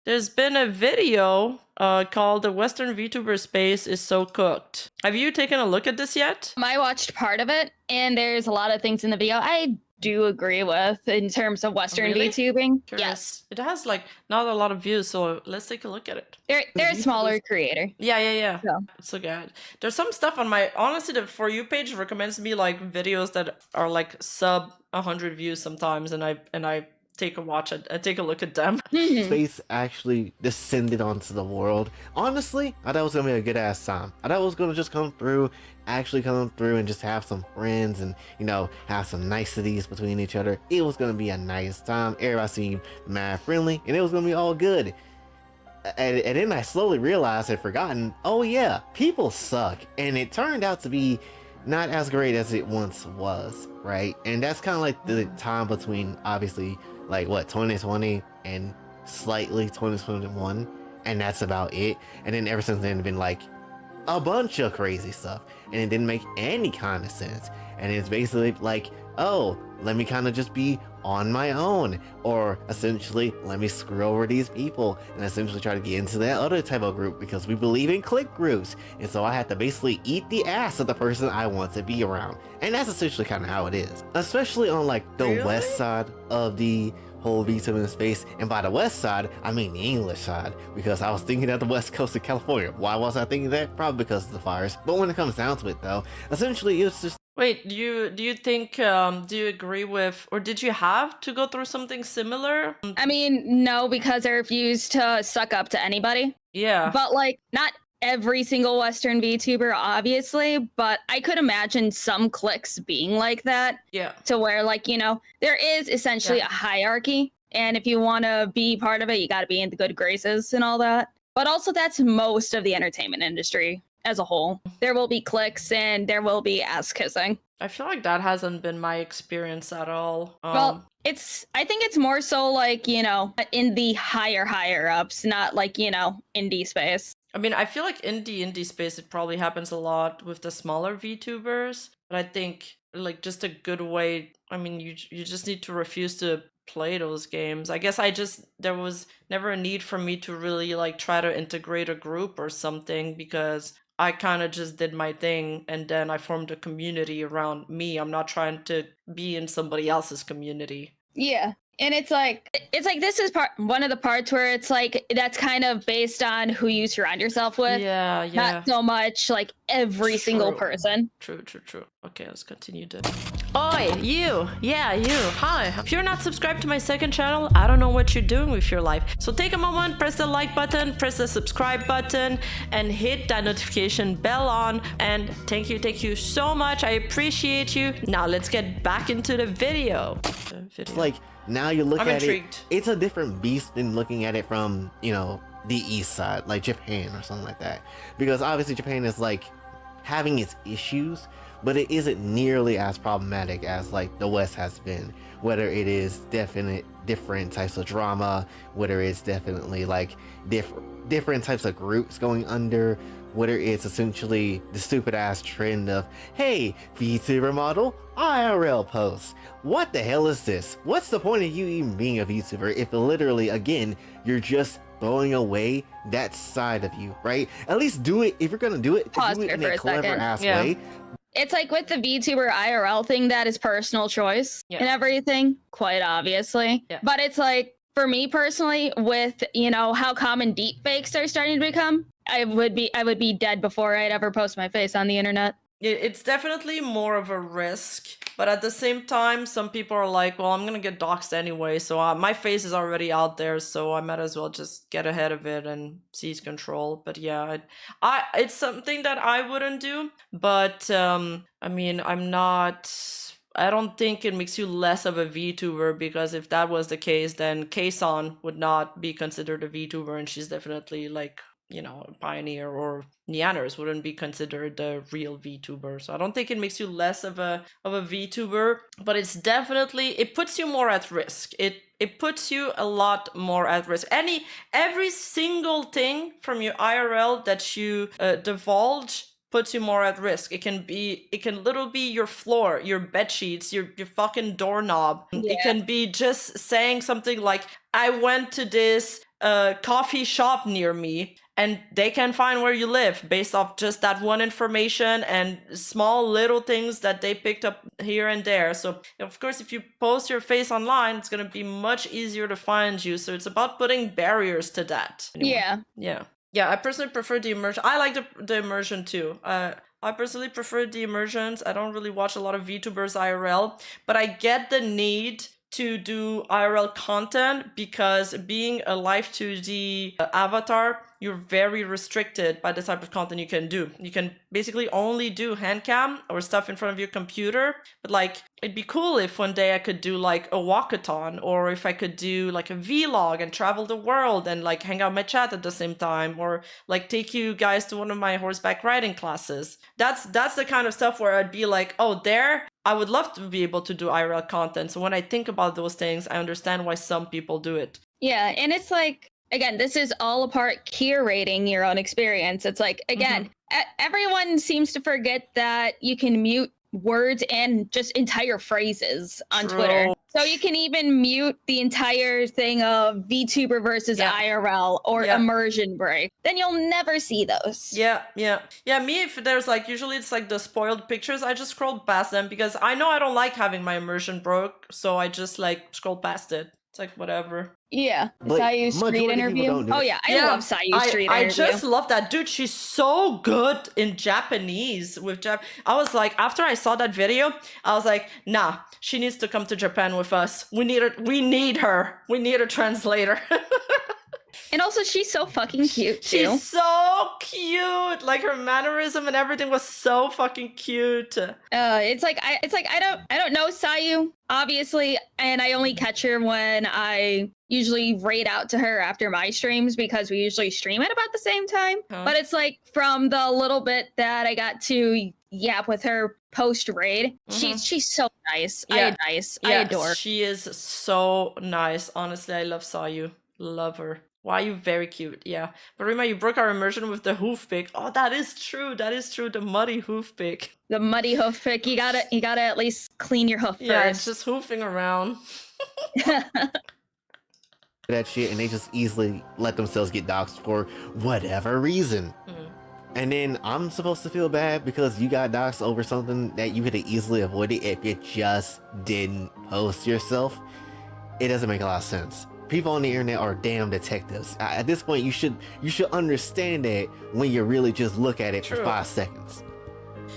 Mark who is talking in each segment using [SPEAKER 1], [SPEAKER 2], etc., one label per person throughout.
[SPEAKER 1] there's been a video called "The Western VTuber Space is So Cooked." Have you taken a look at this yet?
[SPEAKER 2] I watched part of it, and there's a lot of things in the video I do agree with in terms of Western
[SPEAKER 1] Really?
[SPEAKER 2] VTubing.
[SPEAKER 1] Curious.
[SPEAKER 2] Yes.
[SPEAKER 1] It has like not a lot of views, so let's take a look at it.
[SPEAKER 2] They're a smaller creator.
[SPEAKER 1] Yeah.
[SPEAKER 2] So.
[SPEAKER 1] It's so good. There's some stuff on my, honestly, the For You page recommends me like videos that are like sub 100 views sometimes, and I take a watch it. I take a look at them.
[SPEAKER 3] Space actually descended onto the world. Honestly, I thought it was gonna be a good ass time. I thought it was gonna just come through and just have some friends and, you know, have some niceties between each other. It was gonna be a nice time. Everybody seemed mad friendly, and it was gonna be all good. And then I slowly realized I'd forgotten, oh yeah, people suck. And it turned out to be not as great as it once was, right? And that's kind of like the time between, obviously, like what, 2020 and slightly 2021, and that's about it. And then ever since then, been like a bunch of crazy stuff, and it didn't make any kind of sense. And it's basically like, oh, let me kind of just be on my own, or essentially let me screw over these people and essentially try to get into that other type of group because we believe in clique groups. And so I had to basically eat the ass of the person I want to be around, and that's essentially kind of how it is, especially on like the west side of the whole VTuber space. And by the west side, I mean the English side, because I was thinking at the west coast of California. Why was I thinking that? Probably because of the fires. But when it comes down to it though, essentially it's just...
[SPEAKER 1] Wait, do you think, do you agree with, or did you have to go through something similar?
[SPEAKER 2] I mean, no, because I refuse to suck up to anybody.
[SPEAKER 1] Yeah.
[SPEAKER 2] But like, not every single Western VTuber, obviously, but I could imagine some cliques being like that.
[SPEAKER 1] Yeah.
[SPEAKER 2] To where, like, you know, there is essentially a hierarchy, and if you want to be part of it, you got to be in the good graces and all that. But also, that's most of the entertainment industry as a whole. There will be cliques and there will be ass kissing.
[SPEAKER 1] I feel like that hasn't been my experience at all.
[SPEAKER 2] Well, I think it's more so like, you know, in the higher ups, not like, you know, indie space.
[SPEAKER 1] I mean, I feel like in the indie space, it probably happens a lot with the smaller VTubers, but I think like just a good way, I mean, you just need to refuse to play those games. I guess there was never a need for me to really like try to integrate a group or something, because I kind of just did my thing and then I formed a community around me. I'm not trying to be in somebody else's community.
[SPEAKER 2] Yeah. And it's like this is one of the parts where it's like that's kind of based on who you surround yourself with.
[SPEAKER 1] Yeah.
[SPEAKER 2] Not so much like every single person.
[SPEAKER 1] True. Okay, let's continue then. Oi, you! Yeah, you! Hi! If you're not subscribed to my second channel, I don't know what you're doing with your life. So take a moment, press the like button, press the subscribe button, and hit that notification bell on. And thank you so much. I appreciate you. Now let's get back into the video.
[SPEAKER 3] It's like, now you look
[SPEAKER 1] I'm
[SPEAKER 3] at
[SPEAKER 1] intrigued.
[SPEAKER 3] It's a different beast than looking at it from, you know, the east side, like Japan or something like that. Because obviously Japan is like having its issues, but it isn't nearly as problematic as like the West has been. Whether it is different types of drama, whether it's definitely like different types of groups going under, whether it's essentially the stupid ass trend of, hey, VTuber model, IRL posts. What the hell is this? What's the point of you even being a VTuber if literally, again, you're just throwing away that side of you, right? At least do it, if you're gonna do it, do it in a clever ass way.
[SPEAKER 2] It's like with the VTuber IRL thing, that is personal choice and everything, quite obviously. Yeah. But it's like, for me personally, with, you know, how common deepfakes are starting to become, I would be dead before I'd ever post my face on the internet.
[SPEAKER 1] It's definitely more of a risk, but at the same time, some people are like, well, I'm gonna get doxxed anyway, so my face is already out there, so I might as well just get ahead of it and seize control. But yeah, it's something that I wouldn't do, but I mean, I don't think it makes you less of a VTuber, because if that was the case, then Kaysan would not be considered a VTuber, and she's definitely like, you know, a pioneer, or Neanners wouldn't be considered the real VTuber. So I don't think it makes you less of a VTuber, but it's definitely, it puts you more at risk. It puts you a lot more at risk. Every single thing from your IRL that you divulge puts you more at risk. It can literally be your floor, your bed sheets, your fucking doorknob. Yeah. It can be just saying something like, I went to this a coffee shop near me, and they can find where you live based off just that one information and small little things that they picked up here and there. So of course, if you post your face online, it's going to be much easier to find you. So it's about putting barriers to that. Anyway, yeah, I personally prefer the immersion. I like the immersion too. I personally prefer the immersions. I don't really watch a lot of VTubers IRL, but I get the need to do IRL content because being a live 2D avatar, you're very restricted by the type of content you can do. You can basically only do hand cam or stuff in front of your computer, but like it'd be cool if one day I could do like a walkathon, or if I could do like a vlog and travel the world and like hang out my chat at the same time, or like take you guys to one of my horseback riding classes. That's the kind of stuff where I'd be like, oh, there, I would love to be able to do IRL content. So when I think about those things, I understand why some people do it.
[SPEAKER 2] Yeah, and it's like, again, this is all a part curating your own experience. It's like, again, everyone seems to forget that you can mute words and just entire phrases on Twitter. So you can even mute the entire thing of VTuber versus IRL or immersion break. Then you'll never see those.
[SPEAKER 1] Yeah. Me, if there's like, usually it's like the spoiled pictures, I just scroll past them because I know I don't like having my immersion broke. So I just like scroll past it. It's like whatever.
[SPEAKER 2] Yeah, Sayu Street interview. Oh yeah, I love Sayu Street interview.
[SPEAKER 1] I just love that dude. She's so good in Japanese with I was like, after I saw that video, I was like, nah, she needs to come to Japan with us. We need her. We need a translator.
[SPEAKER 2] And also, she's so fucking cute too.
[SPEAKER 1] She's so cute. Like her mannerism and everything was so fucking cute.
[SPEAKER 2] It's like I don't know Sayu, obviously, and I only catch her when I usually raid out to her after my streams because we usually stream at about the same time. But it's like from the little bit that I got to yap with her post raid, she's so nice. I adore her.
[SPEAKER 1] She is so nice. Honestly, I love Sayu. Love her. Why, you very cute. Yeah. But Rima, you broke our immersion with the hoof pick. Oh, that is true. The muddy hoof pick.
[SPEAKER 2] The muddy hoof pick. You gotta at least clean your hoof first.
[SPEAKER 1] Yeah, it's just hoofing around.
[SPEAKER 3] That shit, and they just easily let themselves get doxxed for whatever reason. And then I'm supposed to feel bad because you got doxxed over something that you could have easily avoided if you just didn't post yourself. It doesn't make a lot of sense. People on the internet are damn detectives. At this point, you should understand that when you really just look at it for 5 seconds.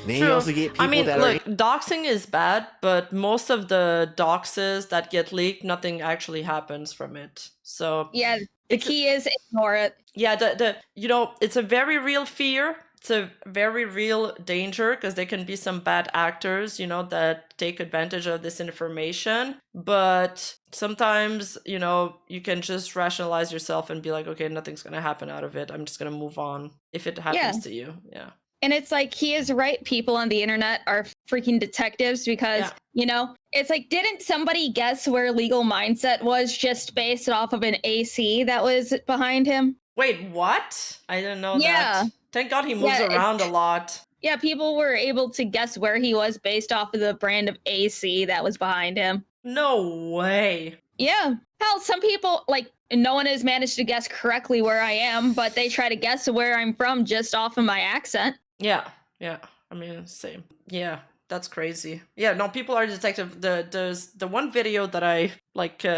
[SPEAKER 3] Then you also get people
[SPEAKER 1] look, doxing is bad, but most of the doxes that get leaked, nothing actually happens from it. So
[SPEAKER 2] yeah, the key is ignore it.
[SPEAKER 1] Yeah, it's a very real fear. It's a very real danger because there can be some bad actors, that take advantage of this information. But sometimes, you can just rationalize yourself and be like, okay, nothing's going to happen out of it. I'm just going to move on if it happens to you. Yeah.
[SPEAKER 2] And it's like, he is right. People on the internet are freaking detectives because, it's like, didn't somebody guess where Legal Mindset was just based off of an AC that was behind him?
[SPEAKER 1] Wait, what? I didn't know that. Thank God he moves around a lot.
[SPEAKER 2] Yeah, people were able to guess where he was based off of the brand of AC that was behind him.
[SPEAKER 1] No way.
[SPEAKER 2] Yeah. Hell, some people, like, no one has managed to guess correctly where I am, but they try to guess where I'm from just off of my accent.
[SPEAKER 1] Yeah. I mean, same. Yeah. That's crazy. Yeah, no, people are detective. There's the one video that I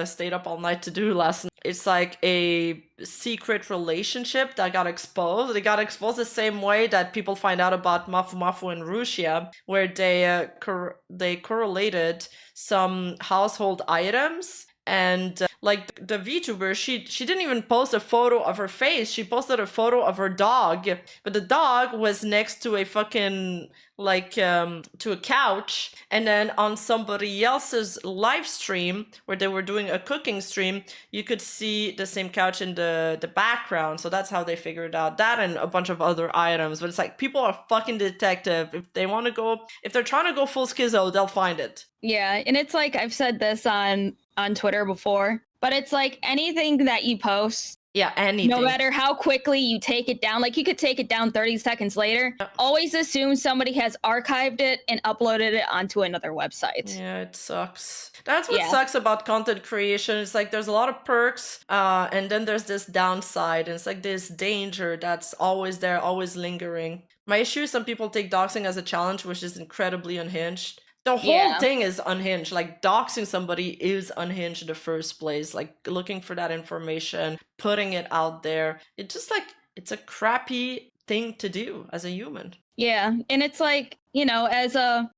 [SPEAKER 1] stayed up all night to do last night. It's like a secret relationship that got exposed. It got exposed the same way that people find out about Mafu Mafu and Rusia, where they correlated some household items. And the VTuber, she didn't even post a photo of her face. She posted a photo of her dog, but the dog was next to a fucking to a couch. And then on somebody else's live stream where they were doing a cooking stream, you could see the same couch in the background. So that's how they figured out that and a bunch of other items. But it's like, people are fucking detective. If they're trying to go full schizo, they'll find it.
[SPEAKER 2] Yeah, and it's like, I've said this on Twitter before, but it's like anything that you post
[SPEAKER 1] Yeah, anything.
[SPEAKER 2] No matter how quickly you take it down, like you could take it down 30 seconds later, always assume somebody has archived it and uploaded it onto another website.
[SPEAKER 1] Yeah, it sucks. That's what sucks about content creation. It's like there's a lot of perks, and then there's this downside, and it's like this danger that's always there, always lingering. My issue is some people take doxing as a challenge, which is incredibly unhinged. The whole thing is unhinged. Like, doxing somebody is unhinged in the first place. Like, looking for that information, putting it out there. It's just like, it's a crappy thing to do as a human.
[SPEAKER 2] Yeah, and it's like, you know, as a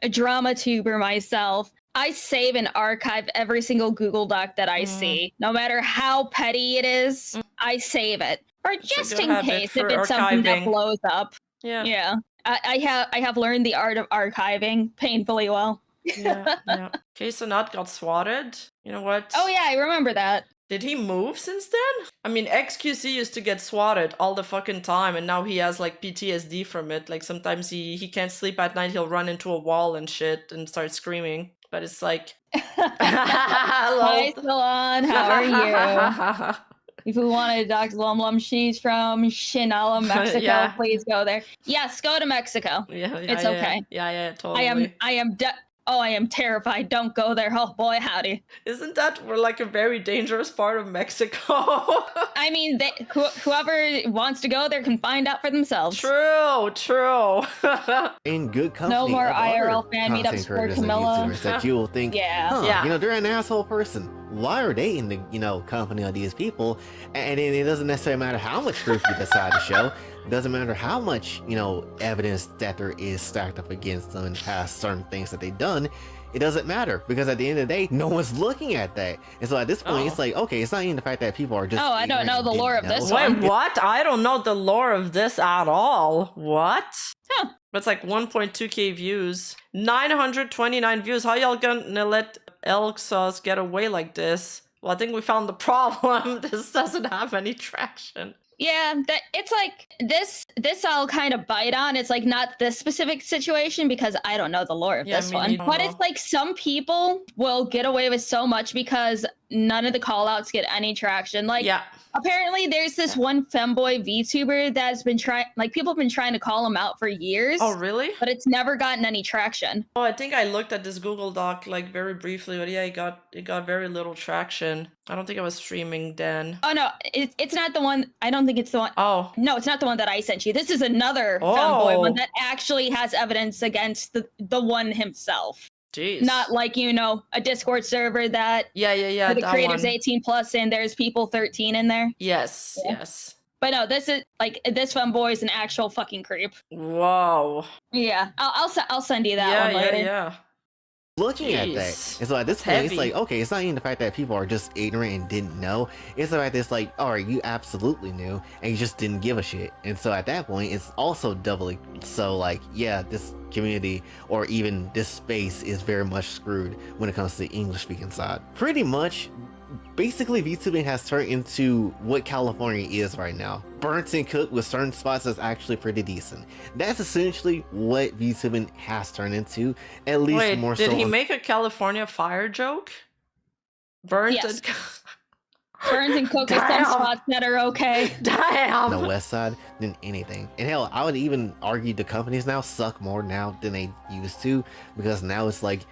[SPEAKER 2] drama tuber myself, I save and archive every single Google Doc that I see. No matter how petty it is, I save it. Or just in case if it's something that blows up. Yeah. I have learned the art of archiving painfully well.
[SPEAKER 1] Yeah. Okay, so Nut got swatted. You know what?
[SPEAKER 2] Oh yeah, I remember that.
[SPEAKER 1] Did he move since then? I mean, XQC used to get swatted all the fucking time, and now he has like PTSD from it. Like sometimes he can't sleep at night, he'll run into a wall and shit and start screaming. But it's like,
[SPEAKER 2] hi Salon, how are you? If you want to dox Lum, she's from Shinola, Mexico. Please go there. Yes, go to Mexico. It's okay.
[SPEAKER 1] Yeah, totally.
[SPEAKER 2] I am terrified. Don't go there. Oh boy, howdy.
[SPEAKER 1] Isn't that like a very dangerous part of Mexico?
[SPEAKER 2] I mean, whoever wants to go there can find out for themselves.
[SPEAKER 1] True.
[SPEAKER 3] In good company.
[SPEAKER 2] No more IRL fan meetups for Camilla.
[SPEAKER 3] That you will think, you know, they're an asshole person. Why are they in the company of these people? And it doesn't necessarily matter how much proof you decide to show. It doesn't matter how much evidence that there is stacked up against them in past certain things that they've done. It doesn't matter, because at the end of the day, no one's looking at that. And so at this point, it's like, okay, it's not even the fact that people are just.
[SPEAKER 2] Oh, I don't know the lore of this
[SPEAKER 1] one. Wait, what? I don't know the lore of this at all. What?
[SPEAKER 2] Huh.
[SPEAKER 1] That's like 1.2k views, 929 views. How y'all gonna let Elk Sauce get away like this? Well, I think we found the problem. This doesn't have any traction.
[SPEAKER 2] Yeah, that it's like this I'll kind of bite on. It's like not this specific situation because I don't know the lore of this one. But it's like some people will get away with so much because none of the call-outs get any traction. Like apparently there's this one femboy VTuber that's been people have been trying to call him out for years.
[SPEAKER 1] Oh, really?
[SPEAKER 2] But it's never gotten any traction.
[SPEAKER 1] Oh, I think I looked at this Google Doc like very briefly, but yeah, it got very little traction. I don't think I was streaming then.
[SPEAKER 2] Oh no, it's not the one. I don't think it's the one.
[SPEAKER 1] Oh.
[SPEAKER 2] No, it's not the one that I sent you. This is another femboy one that actually has evidence against the one himself.
[SPEAKER 1] Jeez.
[SPEAKER 2] Not like, a Discord server that the creators 18+ and there's people 13 in there.
[SPEAKER 1] Yes.
[SPEAKER 2] But no, this is like this femboy is an actual fucking creep.
[SPEAKER 1] Whoa.
[SPEAKER 2] Yeah, I'll send you that one later.
[SPEAKER 1] Yeah.
[SPEAKER 3] Looking at that, and so at this point, it's like, okay, it's not even the fact that people are just ignorant and didn't know. It's the fact that it's like, all right, you absolutely knew, and you just didn't give a shit. And so at that point, it's also doubly so like, yeah, this community or even this space is very much screwed when it comes to the English-speaking side. Pretty much, basically, VTubing has turned into what California is right now. Burnt and cooked with certain spots that's actually pretty decent. That's essentially what VTubing has turned into, at least.
[SPEAKER 1] Wait,
[SPEAKER 3] more so.
[SPEAKER 1] Did he make a California fire joke? Burnt and
[SPEAKER 2] Burns and cooked with some spots that are okay.
[SPEAKER 1] Damn.
[SPEAKER 3] The west side than anything. And hell, I would even argue the companies now suck more now than they used to, because now it's like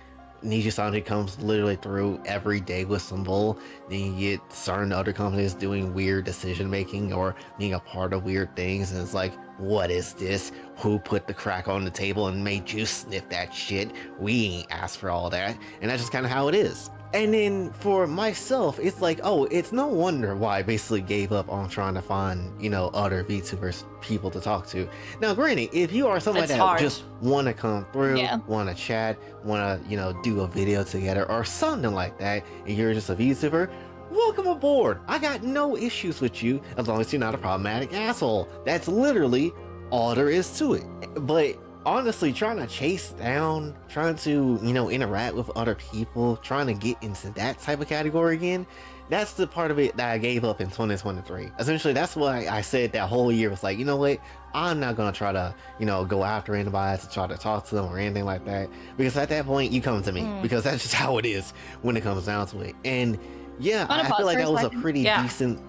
[SPEAKER 3] Nijisanji comes literally through every day with some bull. Then you get certain other companies doing weird decision making or being a part of weird things, and it's like, what is this? Who put the crack on the table and made you sniff that shit? We ain't asked for all that. And that's just kind of how it is. And then for myself, it's like, oh, it's no wonder why I basically gave up on trying to find, other VTubers, people to talk to. Now, granted, if you are somebody that just want to come through, want to chat, want to, do a video together or something like that, and you're just a VTuber, welcome aboard. I got no issues with you as long as you're not a problematic asshole. That's literally all there is to it. But honestly, trying to chase down, trying to, interact with other people, trying to get into that type of category again, that's the part of it that I gave up in 2023. Essentially, that's why I said that whole year was like, you know what? I'm not going to try to, go after anybody to try to talk to them or anything like that. Because at that point, you come to me. Because that's just how it is when it comes down to it. And yeah, I feel like that was a pretty decent...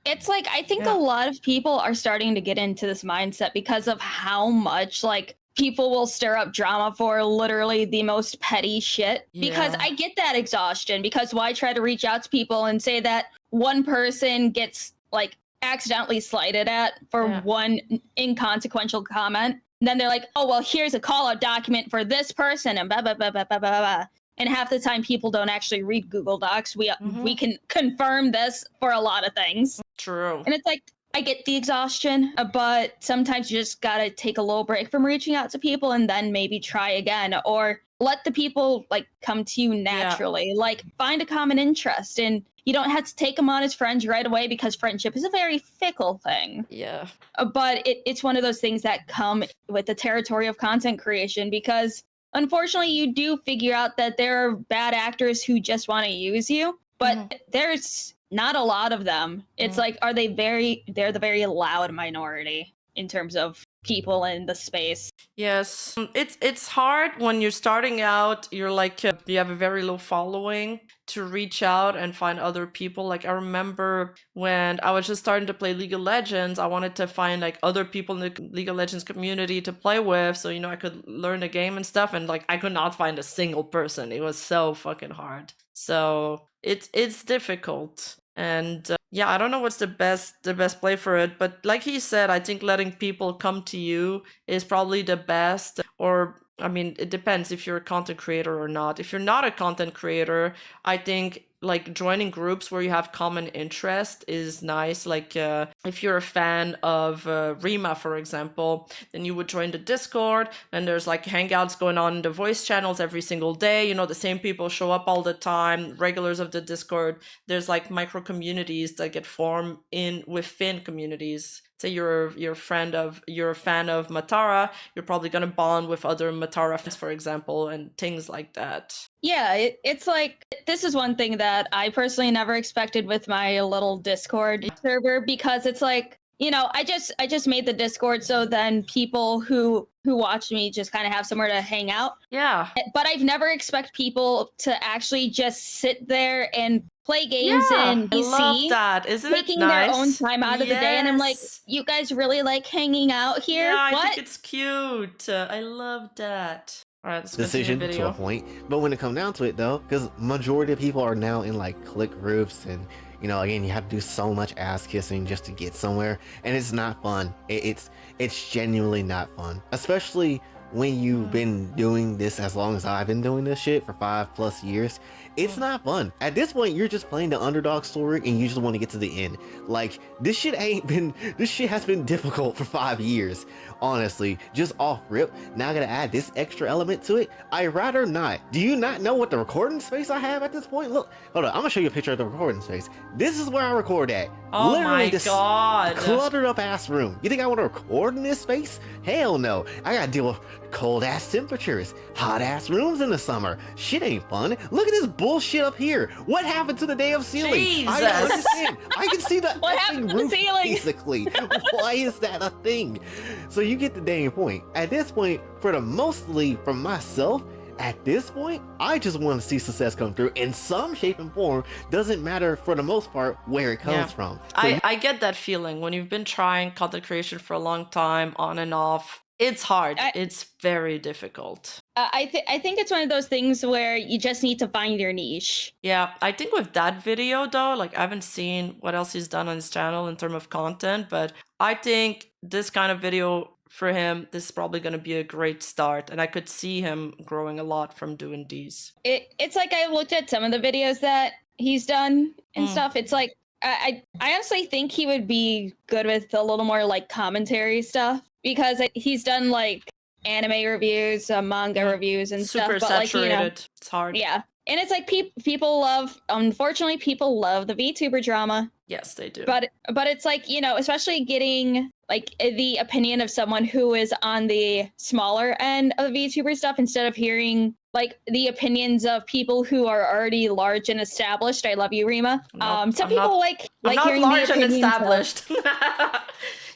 [SPEAKER 2] It's like, I think a lot of people are starting to get into this mindset because of how much like people will stir up drama for literally the most petty shit. Because I get that exhaustion, because why try to reach out to people and say that one person gets like accidentally slighted at for one inconsequential comment. And then they're like, oh, well, here's a call out document for this person and blah, blah, blah, blah, blah, blah, blah. And half the time people don't actually read Google Docs. We can confirm this for a lot of things.
[SPEAKER 1] True.
[SPEAKER 2] And it's like, I get the exhaustion, but sometimes you just gotta take a little break from reaching out to people and then maybe try again, or let the people like come to you naturally. Like find a common interest, and you don't have to take them on as friends right away, because friendship is a very fickle thing.
[SPEAKER 1] Yeah.
[SPEAKER 2] But it's one of those things that come with the territory of content creation, because unfortunately you do figure out that there are bad actors who just want to use you, but there's not a lot of them. It's like, they're the very loud minority in terms of people in the space.
[SPEAKER 1] Yes, it's hard when you're starting out. You're like you have a very low following to reach out and find other people. Like I remember when I was just starting to play League of Legends, I wanted to find like other people in the League of Legends community to play with, so I could learn the game and stuff. And like I could not find a single person. It was so fucking hard. So it's difficult. And I don't know what's the best play for it, but like he said, I think letting people come to you is probably the best. Or I mean, it depends if you're a content creator or not. If you're not a content creator, I think like joining groups where you have common interest is nice. Like if you're a fan of Rima, for example, then you would join the Discord, and there's like hangouts going on in the voice channels every single day. The same people show up all the time, regulars of the Discord. There's like micro communities that get formed within communities. Say you're a fan of Matara, you're probably gonna bond with other Matara fans, for example, and things like that.
[SPEAKER 2] Yeah, it's like, this is one thing that I personally never expected with my little Discord server, because it's like, I just made the Discord so then people who watch me just kind of have somewhere to hang out.
[SPEAKER 1] Yeah.
[SPEAKER 2] But I've never expect people to actually just sit there and play games in PC.
[SPEAKER 1] I love that. Isn't it
[SPEAKER 2] taking
[SPEAKER 1] nice?
[SPEAKER 2] their own time out of the day, and I'm like, you guys really like hanging out here?
[SPEAKER 1] Yeah,
[SPEAKER 2] what?
[SPEAKER 1] I think it's cute. I love that. All right, let's
[SPEAKER 3] decision
[SPEAKER 1] continue
[SPEAKER 3] to
[SPEAKER 1] video.
[SPEAKER 3] a point. But when it comes down to it, though, because majority of people are now in like click groups, and again, you have to do so much ass kissing just to get somewhere, and it's not fun. It's genuinely not fun, especially when you've been doing this as long as I've been doing this shit for 5+ years. It's not fun. At this point, you're just playing the underdog story and you just want to get to the end. Like, this shit has been difficult for 5 years. Honestly, just off rip. Now I gotta add this extra element to it. I'd rather not. Do you not know what the recording space I have at this point? Look, hold on, I'm gonna show you a picture of the recording space. This is where I record at.
[SPEAKER 1] Oh
[SPEAKER 3] Literally
[SPEAKER 1] my
[SPEAKER 3] this
[SPEAKER 1] god.
[SPEAKER 3] cluttered up ass room. You think I want to record in this space? Hell no. I gotta deal with cold ass temperatures, hot ass rooms in the summer. Shit ain't fun. Look at this bullshit up here. What happened to the damn ceiling?
[SPEAKER 1] Jesus.
[SPEAKER 3] I don't understand. I can see the
[SPEAKER 2] What happened to the
[SPEAKER 3] roof,
[SPEAKER 2] ceiling?
[SPEAKER 3] basically. Why is that a thing? So you get the damn point. At this point, mostly from myself, at this point, I just want to see success come through in some shape and form. Doesn't matter for the most part where it comes from. So
[SPEAKER 1] I get that feeling when you've been trying content creation for a long time, on and off. It's hard. It's very difficult.
[SPEAKER 2] I think it's one of those things where you just need to find your niche.
[SPEAKER 1] Yeah, I think with that video though, like I haven't seen what else he's done on his channel in terms of content, but I think this kind of video for him, this is probably going to be a great start, and I could see him growing a lot from doing these.
[SPEAKER 2] It's like, I looked at some of the videos that he's done and stuff. It's like, I honestly think he would be good with a little more like commentary stuff, because he's done like anime reviews, manga reviews and
[SPEAKER 1] Super
[SPEAKER 2] stuff. But
[SPEAKER 1] saturated.
[SPEAKER 2] like,
[SPEAKER 1] it's hard.
[SPEAKER 2] Yeah. And it's like unfortunately, people love the VTuber drama.
[SPEAKER 1] Yes, they do.
[SPEAKER 2] But it's like, especially getting like the opinion of someone who is on the smaller end of VTuber stuff, instead of hearing like the opinions of people who are already large and established. I love you, Rima. Some people like hearing
[SPEAKER 1] large
[SPEAKER 2] the
[SPEAKER 1] and
[SPEAKER 2] opinions
[SPEAKER 1] established.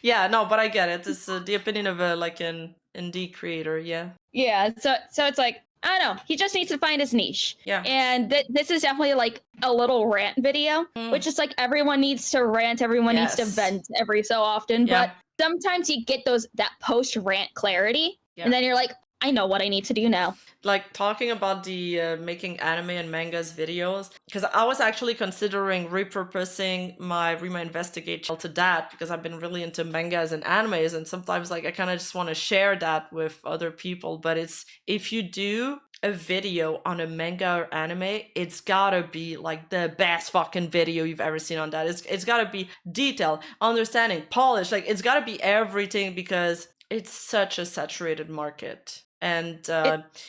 [SPEAKER 1] Yeah, no, but I get it. It's the opinion of like an indie creator. Yeah.
[SPEAKER 2] Yeah. So it's like, I don't know. He just needs to find his niche.
[SPEAKER 1] Yeah.
[SPEAKER 2] And this is definitely like a little rant video, which is like everyone needs to rant, everyone needs to vent every so often.
[SPEAKER 1] Yeah.
[SPEAKER 2] But sometimes you get that post rant clarity, and then you're like, I know what I need to do now.
[SPEAKER 1] Like talking about the making anime and mangas videos, because I was actually considering repurposing my Rima Investigate channel to that, because I've been really into mangas and animes, and sometimes like I kind of just want to share that with other people. But it's, if you do a video on a manga or anime, it's gotta be like the best fucking video you've ever seen on that. It's gotta be detailed, understanding, polished, like it's gotta be everything, because it's such a saturated market. And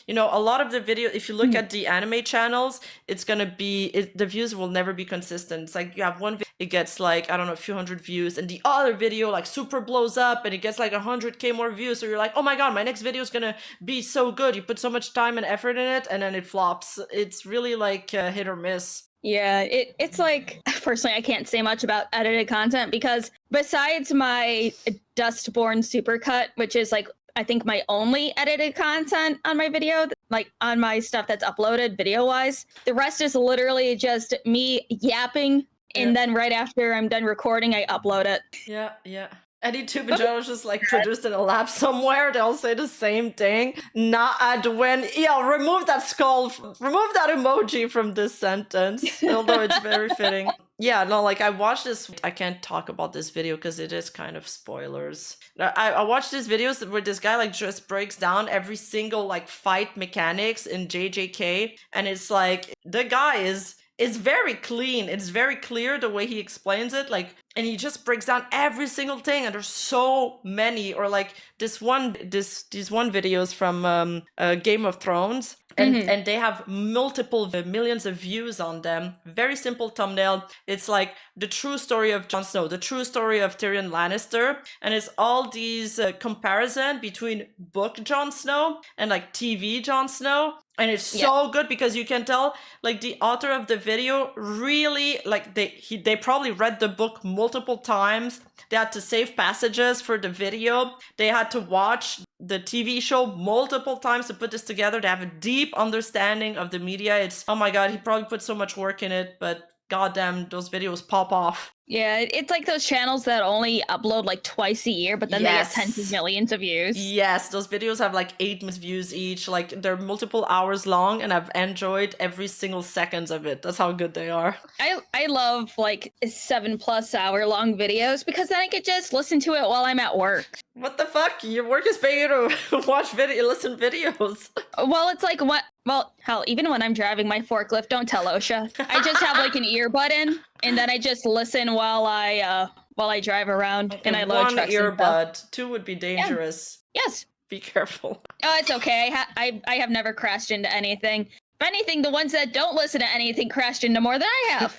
[SPEAKER 1] you know, a lot of the video, if you look at the anime channels, it's gonna be the views will never be consistent. It's like you have one video, it gets like, I don't know, a few hundred views, and the other video like super blows up and it gets like 100K more views. So you're like, oh my god, my next video is gonna be so good. You put so much time and effort in it, and then it flops. It's really like hit or miss.
[SPEAKER 2] Yeah, it's like, personally, I can't say much about edited content, because besides my Dustborn supercut, which is like, I think my only edited content on my video, like on my stuff that's uploaded video-wise, the rest is literally just me yapping, and then right after I'm done recording, I upload it.
[SPEAKER 1] Yeah. Any Tuber channels just like produced in a lab somewhere, they'll say the same thing. Not when, remove that skull, remove that emoji from this sentence, although it's very fitting. Yeah, no, like I watched this, I can't talk about this video because it is kind of spoilers. I watched these videos where this guy like just breaks down every single like fight mechanics in JJK, and it's like, the guy is very clean. It's very clear the way he explains it, like, and he just breaks down every single thing, and there's so many. Or like these one videos from Game of Thrones, and they have multiple millions of views on them. Very simple thumbnail. It's like the true story of Jon Snow, the true story of Tyrion Lannister, and it's all these comparison between book Jon Snow and like TV Jon Snow. And it's so good, because you can tell like the author of the video really like they probably read the book multiple times. They had to save passages for the video. They had to watch the TV show multiple times to put this together. They have a deep understanding of the media. It's, oh my god, he probably put so much work in it, but goddamn, those videos pop off.
[SPEAKER 2] Yeah, it's like those channels that only upload like twice a year, but then they get tens of millions of views.
[SPEAKER 1] Yes, those videos have like 8 million views each. Like they're multiple hours long, and I've enjoyed every single second of it. That's how good they are.
[SPEAKER 2] I love like 7+ hour long videos, because then I could just listen to it while I'm at work.
[SPEAKER 1] What the fuck? Your work is paying you to listen videos.
[SPEAKER 2] Well, it's like what? Well, hell, even when I'm driving my forklift, don't tell OSHA. I just have like an earbud in, and then I just listen while I drive around, and I load trucks.
[SPEAKER 1] One earbud, 2 would be dangerous.
[SPEAKER 2] Yeah. Yes.
[SPEAKER 1] Be careful.
[SPEAKER 2] Oh, it's okay. I have never crashed into anything. If anything, the ones that don't listen to anything crashed into more than I have.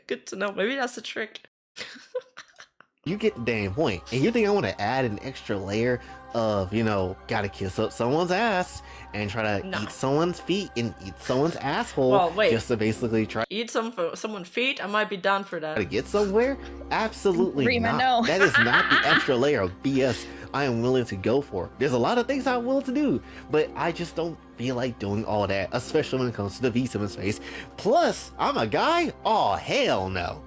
[SPEAKER 1] Good to know. Maybe that's the trick.
[SPEAKER 3] You get the damn point. And you think I want to add an extra layer of, you know, gotta kiss up someone's ass and try to eat someone's feet and eat someone's asshole,
[SPEAKER 1] well, wait,
[SPEAKER 3] just to basically try
[SPEAKER 1] eat someone's feet? I might be down for that.
[SPEAKER 3] To get somewhere? Absolutely
[SPEAKER 2] Rima,
[SPEAKER 3] not.
[SPEAKER 2] no.
[SPEAKER 3] That is not the extra layer of BS I am willing to go for. There's a lot of things I'm willing to do, but I just don't feel like doing all that, especially when it comes to the Vtuber space. Plus, I'm a guy? Oh, hell no.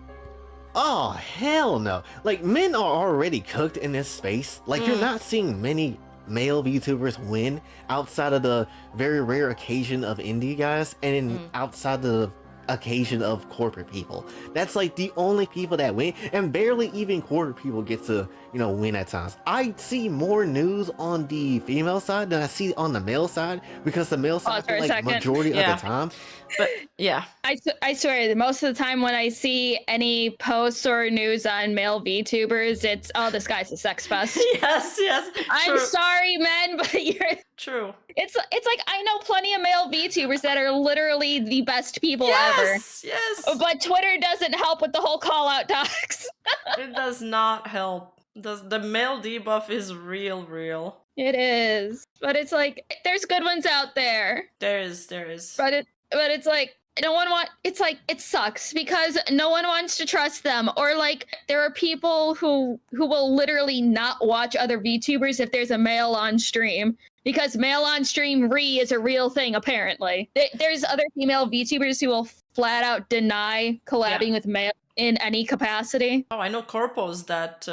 [SPEAKER 3] Oh, hell no. Like, men are already cooked in this space. Like, you're not seeing many male VTubers win outside of the very rare occasion of indie guys, and outside the occasion of corporate people. That's like the only people that win, and barely even corporate people get to, you know, win at times. I see more news on the female side than I see on the male side, because the male side for like majority of the time.
[SPEAKER 1] But yeah,
[SPEAKER 2] I swear that most of the time when I see any posts or news on male VTubers, it's, oh, this guy's a sex pest.
[SPEAKER 1] yes.
[SPEAKER 2] I'm sorry, men, but you're
[SPEAKER 1] true.
[SPEAKER 2] It's like, I know plenty of male VTubers that are literally the best people ever.
[SPEAKER 1] Yes.
[SPEAKER 2] But Twitter doesn't help with the whole call out docs.
[SPEAKER 1] It does not help. The male debuff is real.
[SPEAKER 2] It is. But it's like, there's good ones out there.
[SPEAKER 1] There is.
[SPEAKER 2] But it's like, it sucks because no one wants to trust them. Or like, there are people who will literally not watch other VTubers if there's a male on stream, because male on stream is a real thing, apparently. There's other female VTubers who will flat out deny collabing with male in any capacity.
[SPEAKER 1] Oh, I know corpos that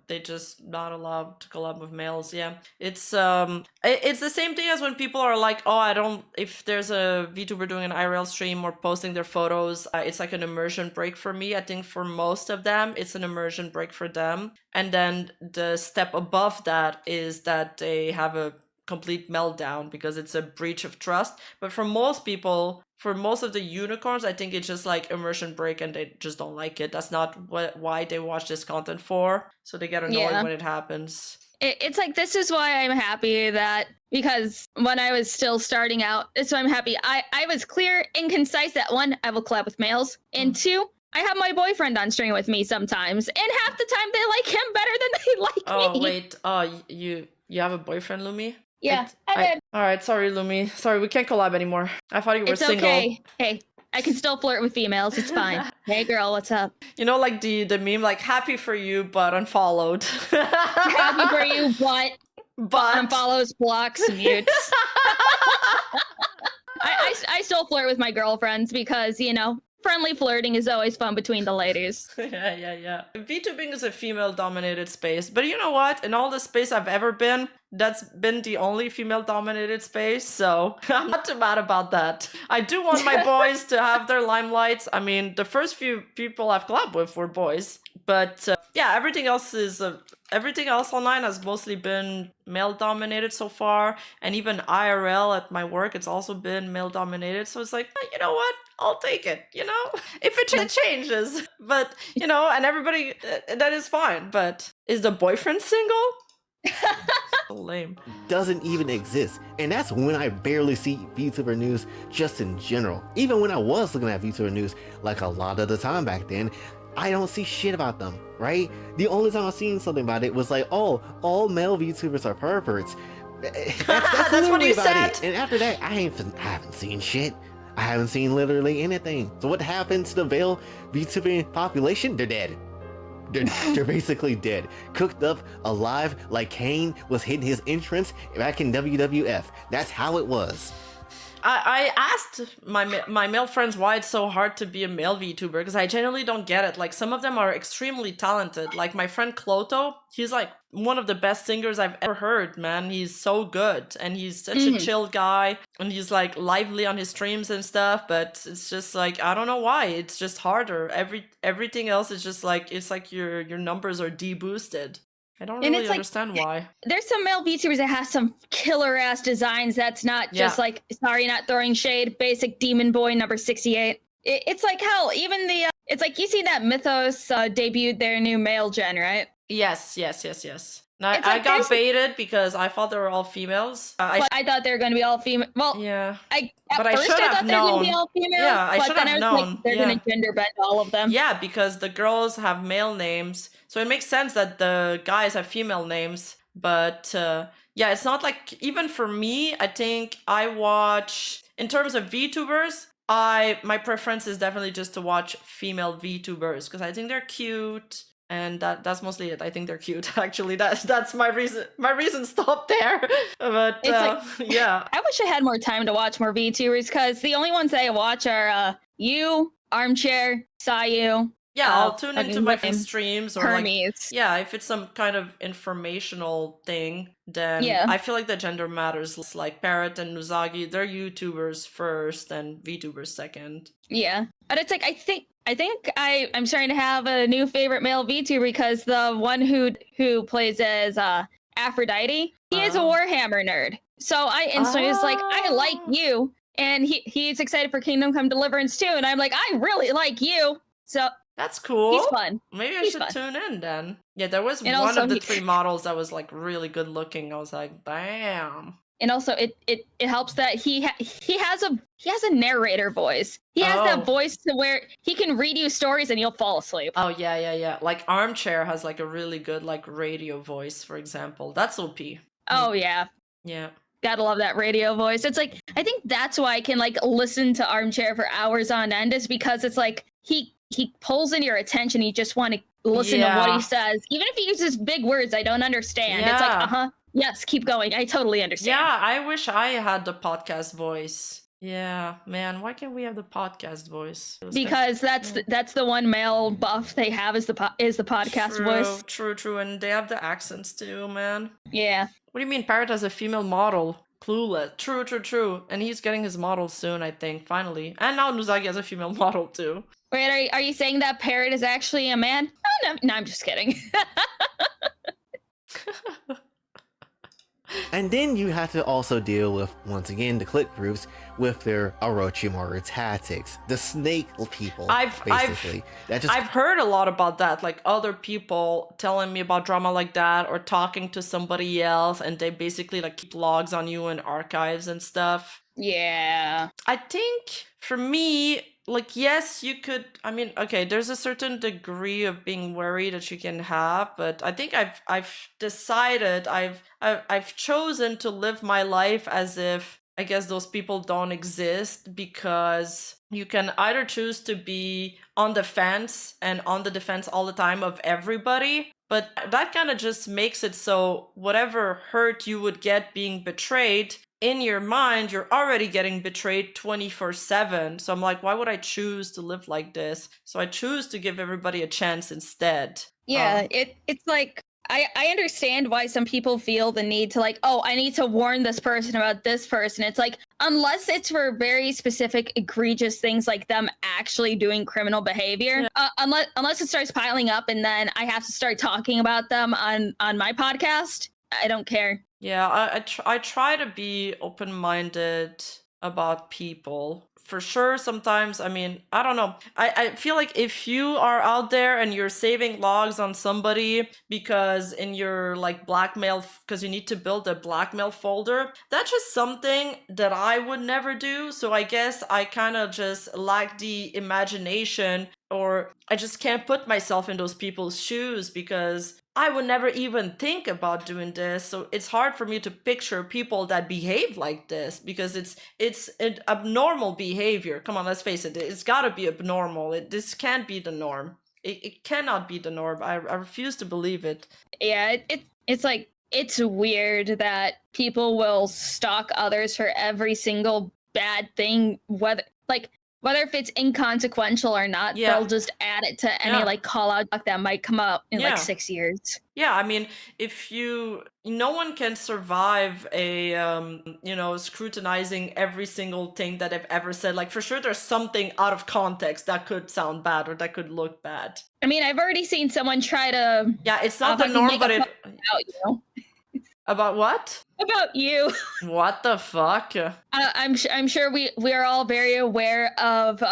[SPEAKER 1] they just not allowed to collab with males. Yeah, it's the same thing as when people are like, oh, I don't, if there's a VTuber doing an IRL stream or posting their photos, it's like an immersion break for me. I think for most of them, it's an immersion break for them. And then the step above that is that they have a complete meltdown because it's a breach of trust. But for most people, for most of the unicorns, I think it's just like immersion break and they just don't like it. That's not why they watch this content for. So they get annoyed when it happens.
[SPEAKER 2] It's like, this is why I'm happy that, because when I was still starting out, so I'm happy. I was clear and concise that 1, I will collab with males, and 2, I have my boyfriend on stream with me sometimes, and half the time they like him better than they like me.
[SPEAKER 1] Oh, wait. Oh, you have a boyfriend, Lumi?
[SPEAKER 2] Yeah, I did.
[SPEAKER 1] All right, sorry, Lumi. Sorry, we can't collab anymore. I thought you were single.
[SPEAKER 2] Okay. Hey, I can still flirt with females. It's fine. Hey, girl, what's up?
[SPEAKER 1] You know, like the meme, like, happy for you, but unfollowed.
[SPEAKER 2] Happy for you, but unfollows, blocks, mutes. I still flirt with my girlfriends because, you know, friendly flirting is always fun between the ladies.
[SPEAKER 1] Yeah. VTubing is a female-dominated space, but you know what? In all the space I've ever been, that's been the only female-dominated space, so I'm not too mad about that. I do want my boys to have their limelights. I mean, the first few people I've collabed with were boys, but yeah, everything else online has mostly been male-dominated so far, and even IRL at my work, it's also been male-dominated, so it's like, you know what? I'll take it, you know? If it changes. But, you know, and everybody, that is fine. But is the boyfriend single? So lame.
[SPEAKER 3] Doesn't even exist. And that's when I barely see VTuber news just in general. Even when I was looking at VTuber news, like a lot of the time back then, I don't see shit about them, right? The only time I've seen something about it was like, oh, all male VTubers are perverts. That's
[SPEAKER 1] what you said.
[SPEAKER 3] And after that, I haven't seen shit. I haven't seen literally anything. So what happened to the Veil VTubing population? They're dead. They're basically dead. Cooked up, alive, like Kane was hitting his entrance back in WWF. That's how it was.
[SPEAKER 1] I asked my male friends why it's so hard to be a male VTuber, because I genuinely don't get it. Like, some of them are extremely talented. Like my friend Cloto, he's like one of the best singers I've ever heard, man. He's so good, and he's such a chill guy, and he's like lively on his streams and stuff, but it's just like, I don't know why. It's just harder. Everything else is just like, it's like your numbers are deboosted. I don't really understand why.
[SPEAKER 2] There's some male VTubers that have some killer ass designs that's not just like, sorry, not throwing shade, basic Demon Boy number 68. It's like, hell, even the, it's like, you see that Mythos debuted their new male gen, right?
[SPEAKER 1] Yes. Now, I got baited because I thought they were all females.
[SPEAKER 2] I thought they were going to be all female. Well,
[SPEAKER 1] yeah.
[SPEAKER 2] I thought they were going to be all female.
[SPEAKER 1] Yeah, I should have known.
[SPEAKER 2] Like, they're going to gender bend all of them.
[SPEAKER 1] Yeah, because the girls have male names. So it makes sense that the guys have female names. But yeah, it's not like, even for me, I think I watch, in terms of VTubers, my preference is definitely just to watch female VTubers because I think they're cute. And that's mostly it. I think they're cute. Actually, that's my reason. My reason stopped there. But yeah,
[SPEAKER 2] I wish I had more time to watch more VTubers because the only ones that I watch are you, Armchair, Sayu.
[SPEAKER 1] Yeah, I'll tune into my streams or
[SPEAKER 2] Hermes.
[SPEAKER 1] Like, if it's some kind of informational thing, then I feel like the gender matters. Like Parrot and Nuzagi, they're YouTubers first and VTubers second.
[SPEAKER 2] Yeah, but it's like I think I'm starting to have a new favorite male VTuber because the one who plays as Aphrodite, he is a Warhammer nerd. So I instantly was like, I like you, and he's excited for Kingdom Come Deliverance too, and I'm like, I really like you. So
[SPEAKER 1] that's cool.
[SPEAKER 2] He's fun.
[SPEAKER 1] Maybe I should tune in then. Yeah, there was one of the three models that was like really good looking. I was like, damn.
[SPEAKER 2] And also, it helps that he has a narrator voice. He has that voice to where he can read you stories and you'll fall asleep.
[SPEAKER 1] Oh yeah. Like Armchair has like a really good like radio voice, for example. That's OP.
[SPEAKER 2] Oh yeah.
[SPEAKER 1] Yeah.
[SPEAKER 2] Gotta love that radio voice. It's like, I think that's why I can like listen to Armchair for hours on end, is because it's like he pulls in your attention. You just want to listen to what he says, even if he uses big words I don't understand. It's like, Yes, keep going. I totally understand.
[SPEAKER 1] Yeah, I wish I had the podcast voice. Yeah, man, why can't we have the podcast voice?
[SPEAKER 2] Because that's the one male buff they have is the podcast voice.
[SPEAKER 1] True, and they have the accents too, man.
[SPEAKER 2] Yeah.
[SPEAKER 1] What do you mean Parrot has a female model? Clueless. True. And he's getting his model soon, I think, finally. And now Nuzagi has a female model too.
[SPEAKER 2] Wait, are you saying that Parrot is actually a man? Oh, no, I'm just kidding.
[SPEAKER 3] And then you have to also deal with, once again, the click groups with their Orochimaru tactics. The snake people, basically.
[SPEAKER 1] I've heard a lot about that, like other people telling me about drama like that, or talking to somebody else, and they basically like keep logs on you in archives and stuff.
[SPEAKER 2] Yeah.
[SPEAKER 1] I think for me, like, yes, you could, I mean, okay, there's a certain degree of being worried that you can have, but I think I've decided, I've chosen to live my life as if, I guess, those people don't exist, because you can either choose to be on the fence and on the defense all the time of everybody, but that kind of just makes it so whatever hurt you would get being betrayed, in your mind, you're already getting betrayed 24/7. So I'm like, why would I choose to live like this? So I choose to give everybody a chance instead.
[SPEAKER 2] Yeah, it's like, I understand why some people feel the need to like, oh, I need to warn this person about this person. It's like, unless it's for very specific, egregious things like them actually doing criminal behavior, unless it starts piling up and then I have to start talking about them on my podcast, I don't care.
[SPEAKER 1] Yeah, I try to be open-minded about people. For sure, sometimes, I mean, I don't know. I feel like if you are out there and you're saving logs on somebody because in your like blackmail, because you need to build a blackmail folder, that's just something that I would never do. So I guess I kind of just lack the imagination, or I just can't put myself in those people's shoes, because I would never even think about doing this. So it's hard for me to picture people that behave like this, because it's an abnormal behavior. Come on, let's face it. It's got to be abnormal. This can't be the norm. It cannot be the norm. I refuse to believe it.
[SPEAKER 2] Yeah, it's like, it's weird that people will stalk others for every single bad thing, whether if it's inconsequential or not. They'll just add it to any like call out that might come up in like 6 years.
[SPEAKER 1] Yeah, I mean, no one can survive a, scrutinizing every single thing that I've ever said. Like, for sure, there's something out of context that could sound bad or that could look bad.
[SPEAKER 2] I mean, I've already seen someone try to.
[SPEAKER 1] Yeah, it's not the norm, but About what?
[SPEAKER 2] About you.
[SPEAKER 1] What the fuck?
[SPEAKER 2] I'm sure we are all very aware of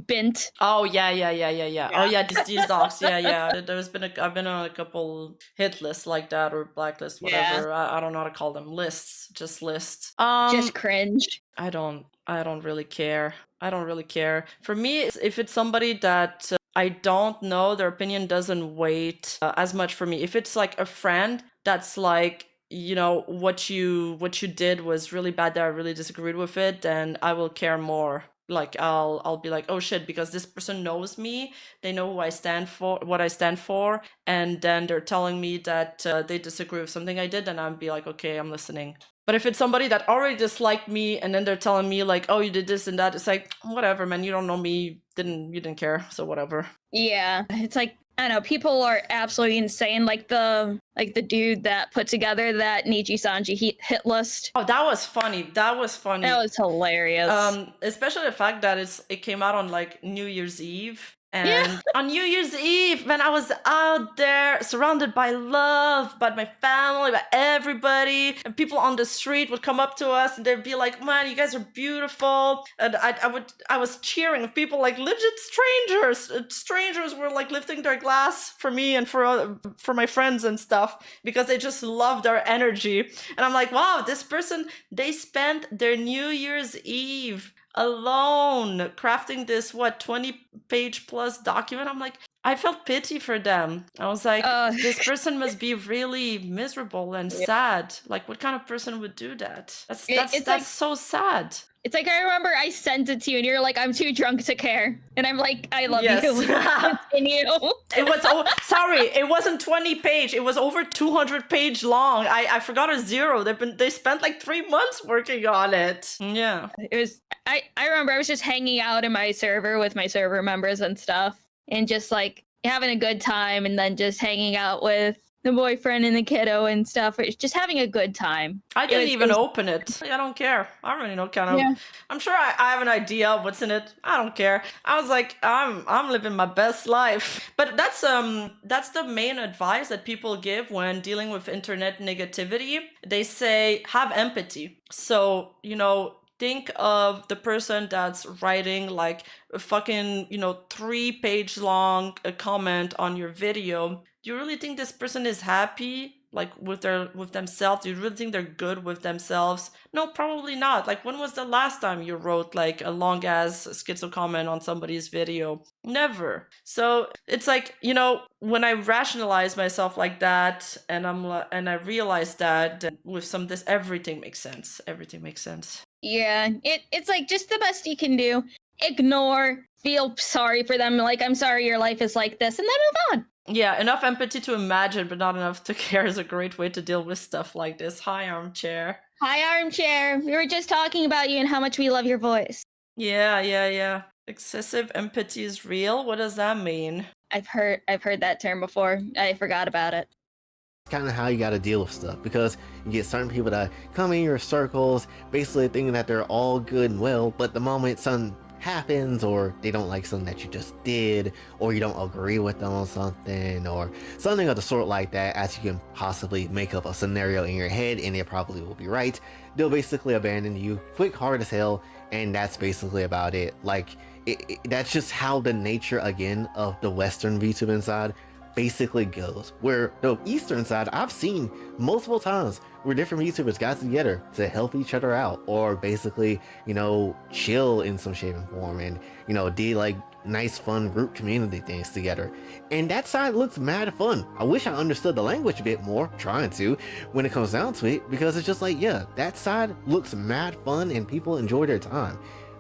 [SPEAKER 2] Bint.
[SPEAKER 1] Oh yeah. Oh yeah, these dogs. Yeah. I've been on a couple hit lists like that, or blacklist, whatever. Yeah. I don't know how to call them. Lists, just lists.
[SPEAKER 2] Just cringe.
[SPEAKER 1] I don't really care. For me, if it's somebody that I don't know, their opinion doesn't weight as much for me. If it's like a friend that's like, what you did was really bad, that I really disagreed with it, then I will care more. Like, I'll be like, oh shit, because this person knows me, they know who I stand for, what I stand for, and then they're telling me that they disagree with something I did, and I'll be like, okay, I'm listening. But if it's somebody that already disliked me, and then they're telling me like, oh, you did this and that, it's like, whatever, man, you don't know me, you didn't care, so whatever.
[SPEAKER 2] Yeah, it's like, I don't know, people are absolutely insane. Like the dude that put together that Nijisanji hit list. Oh,
[SPEAKER 1] that was funny. That was
[SPEAKER 2] hilarious.
[SPEAKER 1] Especially the fact that it came out on like New Year's Eve. And on New Year's Eve, when I was out there surrounded by love, by my family, by everybody, and people on the street would come up to us and they'd be like, man, you guys are beautiful. And I was cheering. People like legit strangers. Strangers were like lifting their glass for me and for my friends and stuff, because they just loved our energy. And I'm like, wow, this person, they spent their New Year's Eve alone crafting this 20-page plus document. I'm like, I felt pity for them. I was like, this person must be really miserable and sad. Like, what kind of person would do that? That's like, so sad.
[SPEAKER 2] It's like I remember I sent it to you and you're like, I'm too drunk to care. And I'm like, I love
[SPEAKER 1] Yes.
[SPEAKER 2] you. Continue.
[SPEAKER 1] It was sorry, it wasn't 20 page. It was over 200 page long. I forgot a zero. They spent like 3 months working on it. Yeah.
[SPEAKER 2] It was I remember I was just hanging out in my server with my server members and stuff and just like having a good time and then just hanging out with the boyfriend and the kiddo and stuff. It's just having a good time.
[SPEAKER 1] I didn't even open it. I don't care. I don't really know kind of. Yeah. I'm sure I have an idea of what's in it. I don't care. I was like, I'm living my best life. But that's the main advice that people give when dealing with internet negativity. They say have empathy. So, you know, think of the person that's writing like a fucking, 3-page long comment on your video. Do you really think this person is happy, like with themselves? Do you really think they're good with themselves? No, probably not. Like, when was the last time you wrote like a long ass schizo comment on somebody's video? Never. So it's like, when I rationalize myself like that, and I realize that with some of this, everything makes sense. Everything makes sense.
[SPEAKER 2] Yeah, it's like just the best you can do. Ignore, feel sorry for them. Like, I'm sorry your life is like this, and then move on.
[SPEAKER 1] Yeah, enough empathy to imagine, but not enough to care is a great way to deal with stuff like this. Hi, Armchair.
[SPEAKER 2] Hi, Armchair. We were just talking about you and how much we love your voice.
[SPEAKER 1] Yeah. Excessive empathy is real? What does that mean?
[SPEAKER 2] I've heard that term before. I forgot about it.
[SPEAKER 3] Kind of how you got to deal with stuff, because you get certain people that come in your circles basically thinking that they're all good and well, but the moment something happens, or they don't like something that you just did, or you don't agree with them on something, or something of the sort like that, as you can possibly make up a scenario in your head and it probably will be right, they'll basically abandon you quick, hard as hell, and that's basically about it. Like, that's just how the nature, again, of the Western VTubing side basically goes. Where the Eastern side, I've seen multiple times where different VTubers got together to help each other out, or basically, chill in some shape and form, and, did like nice fun group community things together. And that side looks mad fun. I wish I understood the language a bit more, trying to, when it comes down to it, because it's just like, yeah, that side looks mad fun and people enjoy their time.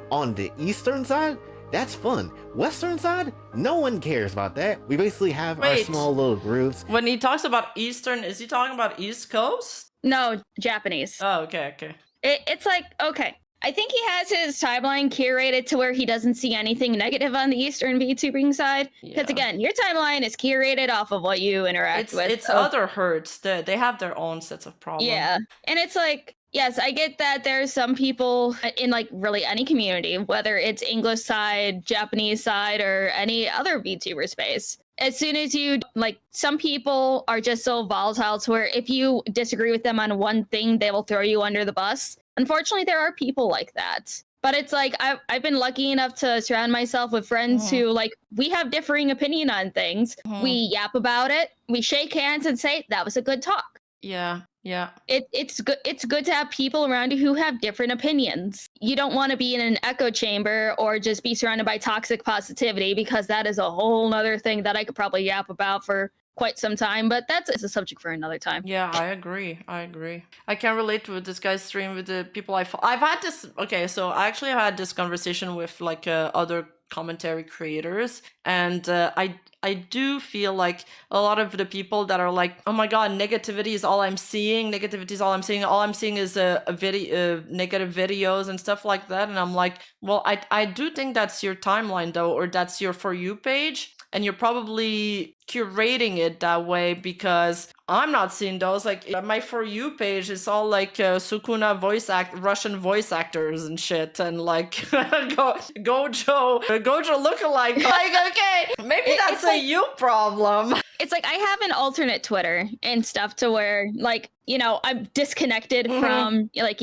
[SPEAKER 3] On the Eastern side, that's fun. Western side, no one cares about that. We basically have our small little groups.
[SPEAKER 1] When he talks about Eastern, is he talking about East Coast?
[SPEAKER 2] No, Japanese.
[SPEAKER 1] Oh, okay.
[SPEAKER 2] It's like, okay. I think he has his timeline curated to where he doesn't see anything negative on the Eastern VTubing side. Because again, your timeline is curated off of what you interact with.
[SPEAKER 1] It's other herds. They have their own sets of problems.
[SPEAKER 2] Yeah. And it's like, yes, I get that there's some people in like really any community, whether it's English side, Japanese side, or any other VTuber space. As soon as you, like, some people are just so volatile to where if you disagree with them on one thing, they will throw you under the bus. Unfortunately, there are people like that. But it's like, I've been lucky enough to surround myself with friends who, like, we have differing opinion on things. We yap about it. We shake hands and say, that was a good talk.
[SPEAKER 1] Yeah.
[SPEAKER 2] It's good to have people around you who have different opinions. You don't want to be in an echo chamber or just be surrounded by toxic positivity, because that is a whole nother thing that I could probably yap about for quite some time, but that's a subject for another time.
[SPEAKER 1] Yeah, I agree. I can relate to this guy's stream with the people I've had this. Okay, so I actually had this conversation with like other commentary creators, and I do feel like a lot of the people that are like, oh my god, negativity is all I'm seeing. All I'm seeing is a video, negative videos and stuff like that. And I'm like, well, I do think that's your timeline though, or that's your For You page. And you're probably curating it that way, because I'm not seeing those. Like, my For You page is all like Sukuna Russian voice actors and shit, and like Gojo lookalike. Like, okay, maybe that's a you problem.
[SPEAKER 2] It's like I have an alternate Twitter and stuff to where, like, I'm disconnected from, like,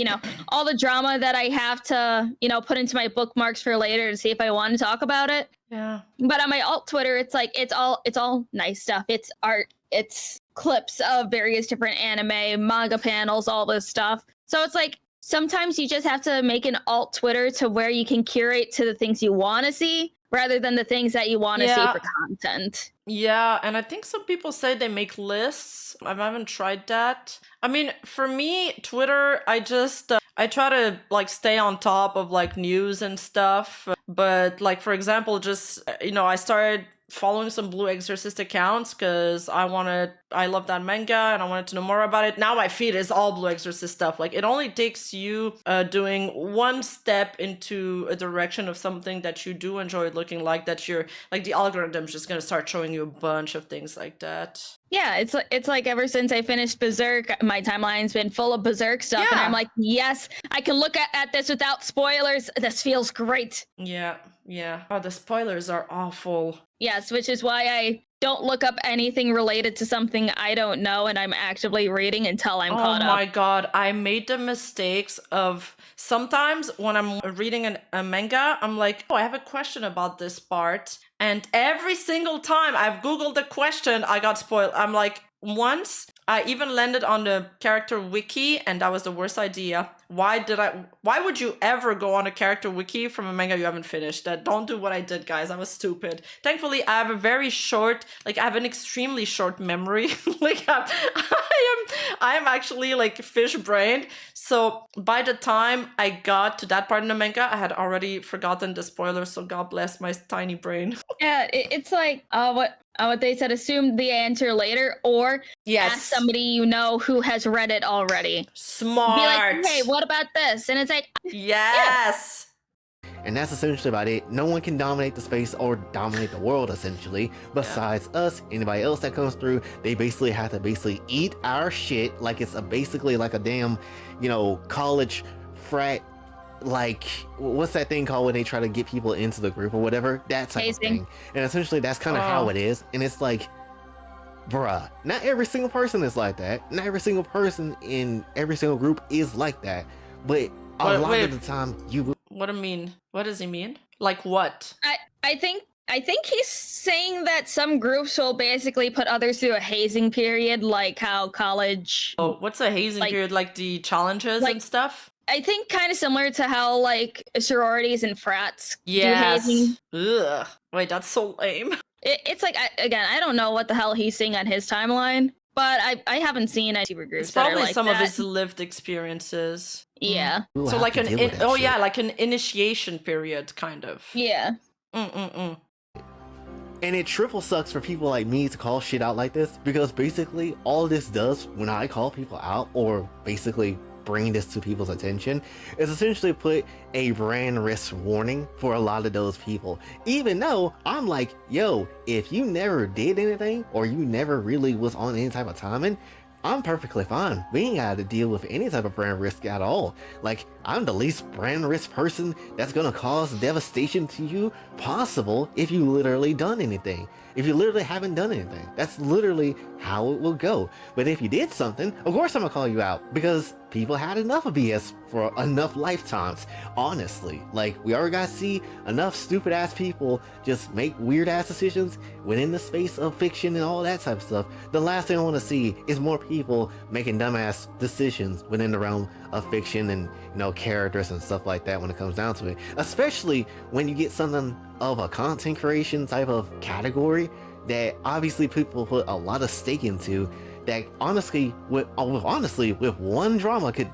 [SPEAKER 2] all the drama that I have to, put into my bookmarks for later to see if I want to talk about it.
[SPEAKER 1] Yeah.
[SPEAKER 2] But on my alt Twitter, it's like it's all nice stuff. It's art. It's clips of various different anime, manga panels, all this stuff. So it's like sometimes you just have to make an alt Twitter to where you can curate to the things you want to see, rather than the things that you want to see for content.
[SPEAKER 1] Yeah, and I think some people say they make lists. I haven't tried that. I mean, for me, Twitter, I I try to like stay on top of like news and stuff, but like for example, just I started following some Blue Exorcist accounts because I love that manga and I wanted to know more about it. Now my feed is all Blue Exorcist stuff. Like it only takes you doing one step into a direction of something that you do enjoy looking like, that you're like, the algorithm's just gonna start showing you a bunch of things like that.
[SPEAKER 2] Yeah, it's like ever since I finished Berserk, my timeline's been full of Berserk stuff, and I'm like, yes, I can look at this without spoilers. This feels great.
[SPEAKER 1] Yeah. Oh, the spoilers are awful.
[SPEAKER 2] Yes, which is why I don't look up anything related to something I don't know and I'm actively reading until I'm caught up.
[SPEAKER 1] Oh my god, I made the mistakes of sometimes when I'm reading a manga, I'm like, oh, I have a question about this part. And every single time I've Googled the question, I got spoiled. I'm like, once I even landed on the character wiki, and that was the worst idea. Why would you ever go on a character wiki from a manga you haven't finished? Don't do what I did, guys. I was stupid. Thankfully, I have I have an extremely short memory. Like I am actually like fish-brained. So by the time I got to that part in the manga, I had already forgotten the spoilers. So God bless my tiny brain.
[SPEAKER 2] Yeah, it's like what they said, assume the answer later, or ask somebody you know who has read it already.
[SPEAKER 1] Smart.
[SPEAKER 2] Be like, hey, what about this? And it's like,
[SPEAKER 1] yes.
[SPEAKER 3] Yeah. And that's essentially about it. No one can dominate the space or dominate the world, essentially. Besides us, anybody else that comes through, they basically have to eat our shit like it's basically like a damn, college frat. Like, what's that thing called when they try to get people into the group or whatever? That type of thing. And essentially, that's kind of how it is. And it's like, bruh, not every single person is like that. Not every single person in every single group is like that. But a lot of the time, you will.
[SPEAKER 1] What do you mean? What does he mean? Like what?
[SPEAKER 2] I think he's saying that some groups will basically put others through a hazing period, like how college.
[SPEAKER 1] Oh, what's a hazing period? Like the challenges and stuff?
[SPEAKER 2] I think kind of similar to how like sororities and frats do hazing.
[SPEAKER 1] Ugh. Wait, that's so lame.
[SPEAKER 2] It's like, again, I don't know what the hell he's seeing on his timeline, but I haven't seen any Vtuber groups.
[SPEAKER 1] It's probably
[SPEAKER 2] like
[SPEAKER 1] some
[SPEAKER 2] that.
[SPEAKER 1] of his lived experiences.
[SPEAKER 2] Yeah.
[SPEAKER 3] Ooh,
[SPEAKER 1] so like like an
[SPEAKER 3] shit.
[SPEAKER 1] initiation period, kind of.
[SPEAKER 2] Yeah.
[SPEAKER 3] And it triple sucks for people like me to call shit out like this, because basically all this does when I call people out, or basically bring this to people's attention, is essentially put a brand risk warning for a lot of those people. Even though I'm like, yo, if you never did anything or you never really was on any type of timing, I'm perfectly fine. We ain't got to deal with any type of brand risk at all. Like, I'm the least brand risk person that's gonna cause devastation to you possible if you literally done anything. If you literally haven't done anything, that's literally how it will go. But if you did something, of course I'm gonna call you out, because people had enough of BS for enough lifetimes. Honestly, like, we already gotta see enough stupid ass people just make weird ass decisions within the space of fiction and all that type of stuff. The last thing I want to see is more people making dumbass decisions within the realm of fiction and, characters and stuff like that when it comes down to it. Especially when you get something of a content creation type of category that obviously people put a lot of stake into, that honestly with one drama could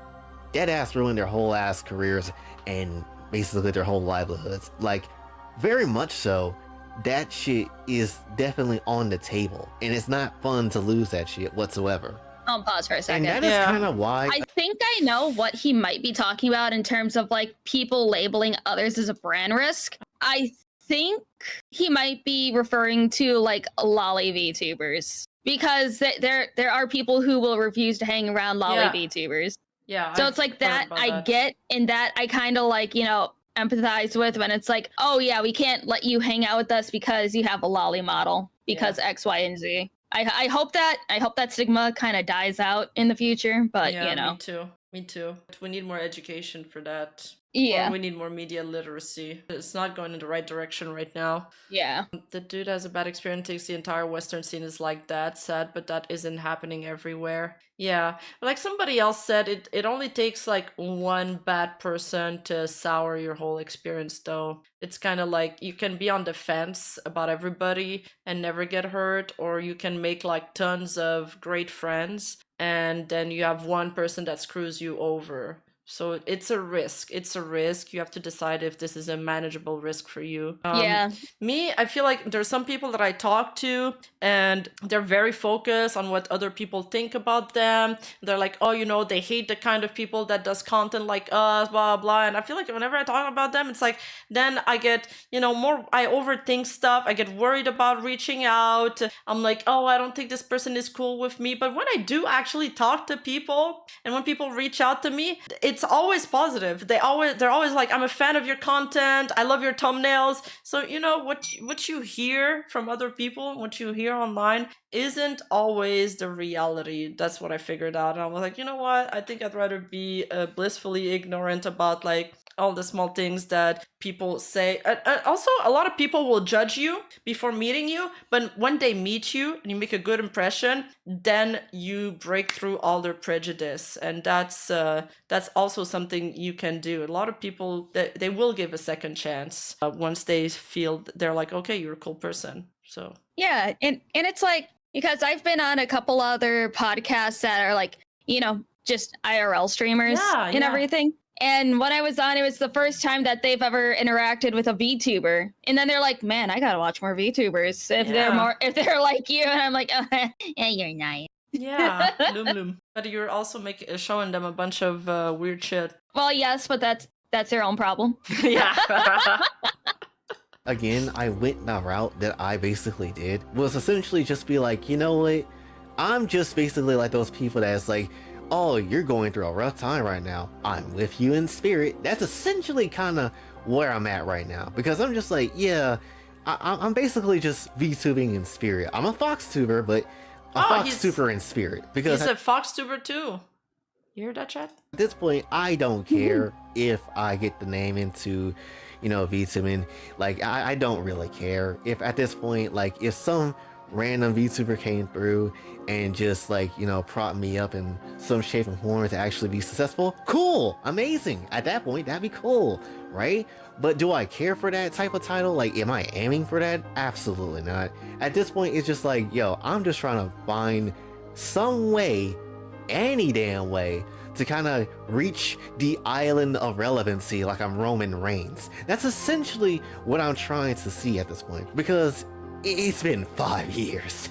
[SPEAKER 3] dead ass ruin their whole ass careers and basically their whole livelihoods. Like, very much so. That shit is definitely on the table, and it's not fun to lose that shit whatsoever.
[SPEAKER 2] I'll pause for a second.
[SPEAKER 3] And that is kind of why
[SPEAKER 2] I think I know what he might be talking about in terms of like people labeling others as a brand risk. I think he might be referring to like lolly VTubers, because there are people who will refuse to hang around lolly VTubers.
[SPEAKER 1] Yeah.
[SPEAKER 2] So it's like that I get, and that I kind of like, empathize with, when it's like, oh yeah, we can't let you hang out with us because you have a lolly model because X, Y, and Z. I hope that stigma kind of dies out in the future, but
[SPEAKER 1] me too. We need more education for that.
[SPEAKER 2] Yeah.
[SPEAKER 1] Or we need more media literacy. It's not going in the right direction right now.
[SPEAKER 2] Yeah.
[SPEAKER 1] The dude has a bad experience, thinks the entire Western scene is like that. Sad, but that isn't happening everywhere. Yeah. Like somebody else said, it only takes like one bad person to sour your whole experience, though. It's kind of like you can be on the fence about everybody and never get hurt, or you can make like tons of great friends and then you have one person that screws you over. So it's a risk. It's a risk. You have to decide if this is a manageable risk for you. Me, I feel like there's some people that I talk to and they're very focused on what other people think about them. They're like, oh, you know, they hate the kind of people that does content like us, blah, blah. And I feel like whenever I talk about them, it's like, then I get, you know, I overthink stuff. I get worried about reaching out. I'm like, oh, I don't think this person is cool with me. But when I do actually talk to people and when people reach out to me, it's always positive. They're always like, I'm a fan of your content. I love your thumbnails. So, you know, what you hear from other people, what you hear online isn't always the reality. That's what I figured out. And I was like, you know what? I think I'd rather be blissfully ignorant about like all the small things that people say. Also, a lot of people will judge you before meeting you, but when they meet you and you make a good impression, then you break through all their prejudice. And that's also something you can do. A lot of people, they will give a second chance once they feel they're like, okay, you're a cool person. So
[SPEAKER 2] yeah, and it's like, because I've been on a couple other podcasts that are like, you know, just IRL streamers and everything. And when I was on, it was the first time that they've ever interacted with a VTuber. And then they're like, man, I gotta watch more VTubers if they're like you. And I'm like, oh, yeah, you're nice.
[SPEAKER 1] Yeah, loom. But you're also showing them a bunch of weird shit.
[SPEAKER 2] Well, yes, but that's their own problem.
[SPEAKER 1] Yeah.
[SPEAKER 3] Again, I went the route that I basically did, was essentially just be like, you know what? I'm just basically like those people that's like, oh, you're going through a rough time right now. I'm with you in spirit. That's essentially kind of where I'm at right now. Because I'm just like, yeah, I'm basically just VTubing in spirit. I'm a Foxtuber, but a Foxtuber in spirit. Because
[SPEAKER 1] he's a Foxtuber too. You hear that, chat?
[SPEAKER 3] At this point, I don't care if I get the name into, you know, VTubing. Like, I don't really care. If at this point, like, if some random VTuber came through and just like, you know, prop me up in some shape and form to actually be successful, cool, amazing. At that point, that'd be cool, right? But do I care for that type of title? Like, am I aiming for that? Absolutely not. At this point, it's just like, yo, I'm just trying to find some way, any damn way, to kind of reach the island of relevancy like I'm Roman Reigns. That's essentially what I'm trying to see at this point, because it's been 5 years.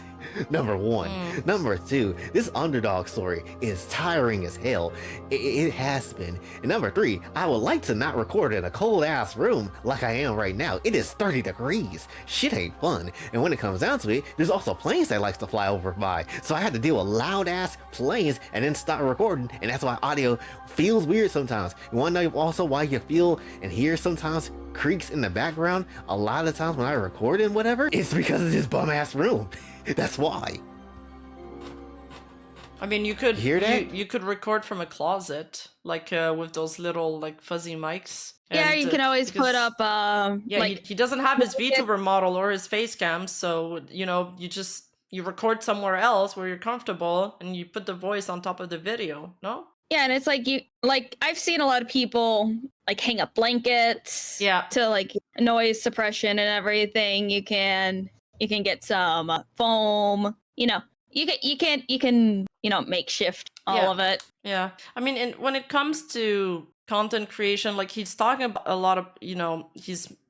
[SPEAKER 3] Number one. Number two, this underdog story is tiring as hell. It has been. And number three, I would like to not record in a cold ass room like I am right now. It is 30 degrees. Shit ain't fun. And when it comes down to it, there's also planes that likes to fly over by. So I had to deal with loud ass planes and then stop recording. And that's why audio feels weird sometimes. You wanna know also why you feel and hear sometimes creaks in the background a lot of times when I record and whatever? It's because of this bum ass room. That's why.
[SPEAKER 1] I mean, you could
[SPEAKER 3] hear that?
[SPEAKER 1] You could record from a closet, like with those little like fuzzy mics.
[SPEAKER 2] Yeah, you can always put up.
[SPEAKER 1] Yeah, like, he doesn't have his VTuber model or his face cam, so you know, you record somewhere else where you're comfortable, and you put the voice on top of the video. No.
[SPEAKER 2] Yeah, and it's like I've seen a lot of people like hang up blankets.
[SPEAKER 1] Yeah.
[SPEAKER 2] To like noise suppression and everything. You can get some foam. You know, you can makeshift all of it.
[SPEAKER 1] Yeah, I mean, and when it comes to content creation, like he's talking about a lot of, you know,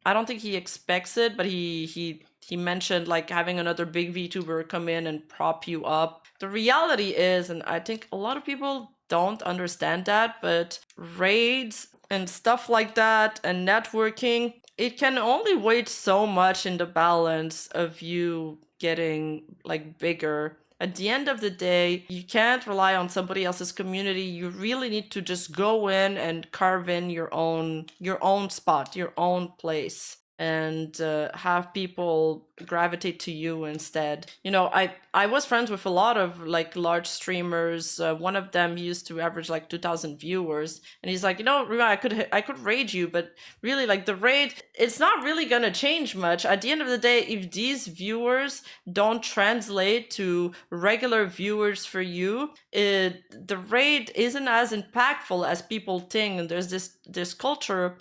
[SPEAKER 1] I don't think he expects it, but he mentioned like having another big VTuber come in and prop you up. The reality is, and I think a lot of people don't understand that, but raids and stuff like that and networking, it can only weight so much in the balance of you getting like bigger. At the end of the day, you can't rely on somebody else's community. You really need to just go in and carve in your own spot, your own place, and have people gravitate to you instead. You know, I was friends with a lot of like large streamers. One of them used to average like 2,000 viewers, and he's like, you know, Rima, I could raid you, but really like the raid, it's not really gonna change much. At the end of the day, if these viewers don't translate to regular viewers for you, the raid isn't as impactful as people think. And there's this culture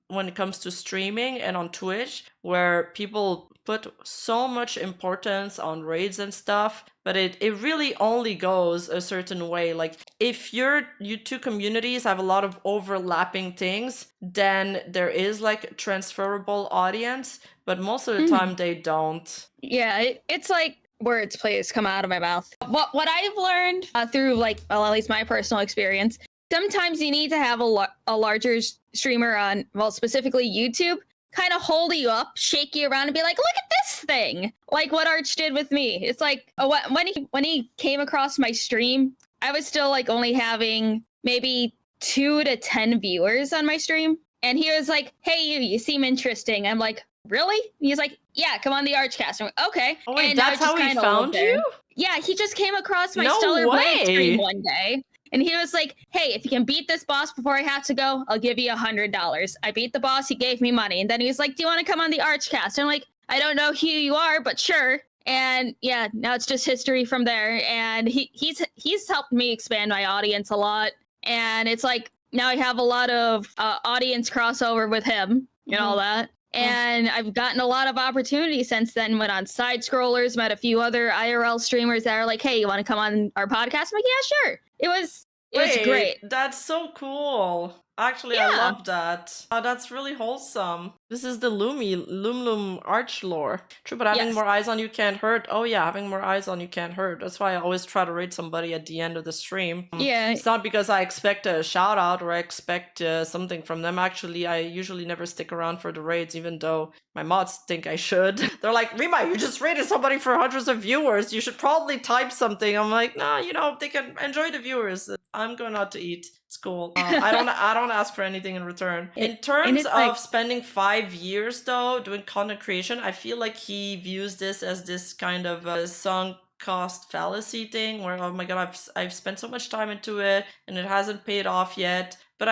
[SPEAKER 1] when it comes to streaming and on Twitch, where people put so much importance on raids and stuff, but it really only goes a certain way. Like if you two communities have a lot of overlapping things, then there is like transferable audience, but most of the time they don't.
[SPEAKER 2] Yeah, it's like words please come out of my mouth. What I've learned through like, well, at least my personal experience, sometimes you need to have a larger streamer on, well, specifically YouTube, kind of hold you up, shake you around and be like, look at this thing. Like what Arch did with me. It's like when he came across my stream, I was still like only having maybe 2 to 10 viewers on my stream. And he was like, hey, you seem interesting. I'm like, really? And he's like, yeah, come on the Archcast. I'm like, okay.
[SPEAKER 1] Oh, wait,
[SPEAKER 2] and
[SPEAKER 1] that's how he found you?
[SPEAKER 2] Yeah, he just came across my
[SPEAKER 1] No
[SPEAKER 2] Stellar Blade
[SPEAKER 1] way.
[SPEAKER 2] stream one day. And he was like, hey, if you can beat this boss before I have to go, I'll give you $100. I beat the boss, he gave me money. And then he was like, do you want to come on the Archcast? And I'm like, I don't know who you are, but sure. And yeah, now it's just history from there. And he's helped me expand my audience a lot. And it's like, now I have a lot of audience crossover with him and all that. And I've gotten a lot of opportunities since then. Went on Side Scrollers, met a few other IRL streamers that are like, hey, you want to come on our podcast? I'm like, yeah, sure. It was great.
[SPEAKER 1] That's so cool. Actually, I love that. That's really wholesome. This is the Loom Arch lore. True, but having more eyes on you can't hurt. Oh yeah, having more eyes on you can't hurt. That's why I always try to rate somebody at the end of the stream.
[SPEAKER 2] Yeah.
[SPEAKER 1] It's not because I expect a shout out or I expect something from them. Actually, I usually never stick around for the raids, even though my mods think I should. They're like, Rima, you just rated somebody for hundreds of viewers. You should probably type something. I'm like, nah, they can enjoy the viewers. I'm going out to eat. It's cool. I don't ask for anything in return. In terms of spending 5 years though doing content creation, I feel like he views this as this kind of sunk cost fallacy thing where, oh my god, I've spent so much time into it and it hasn't paid off yet. But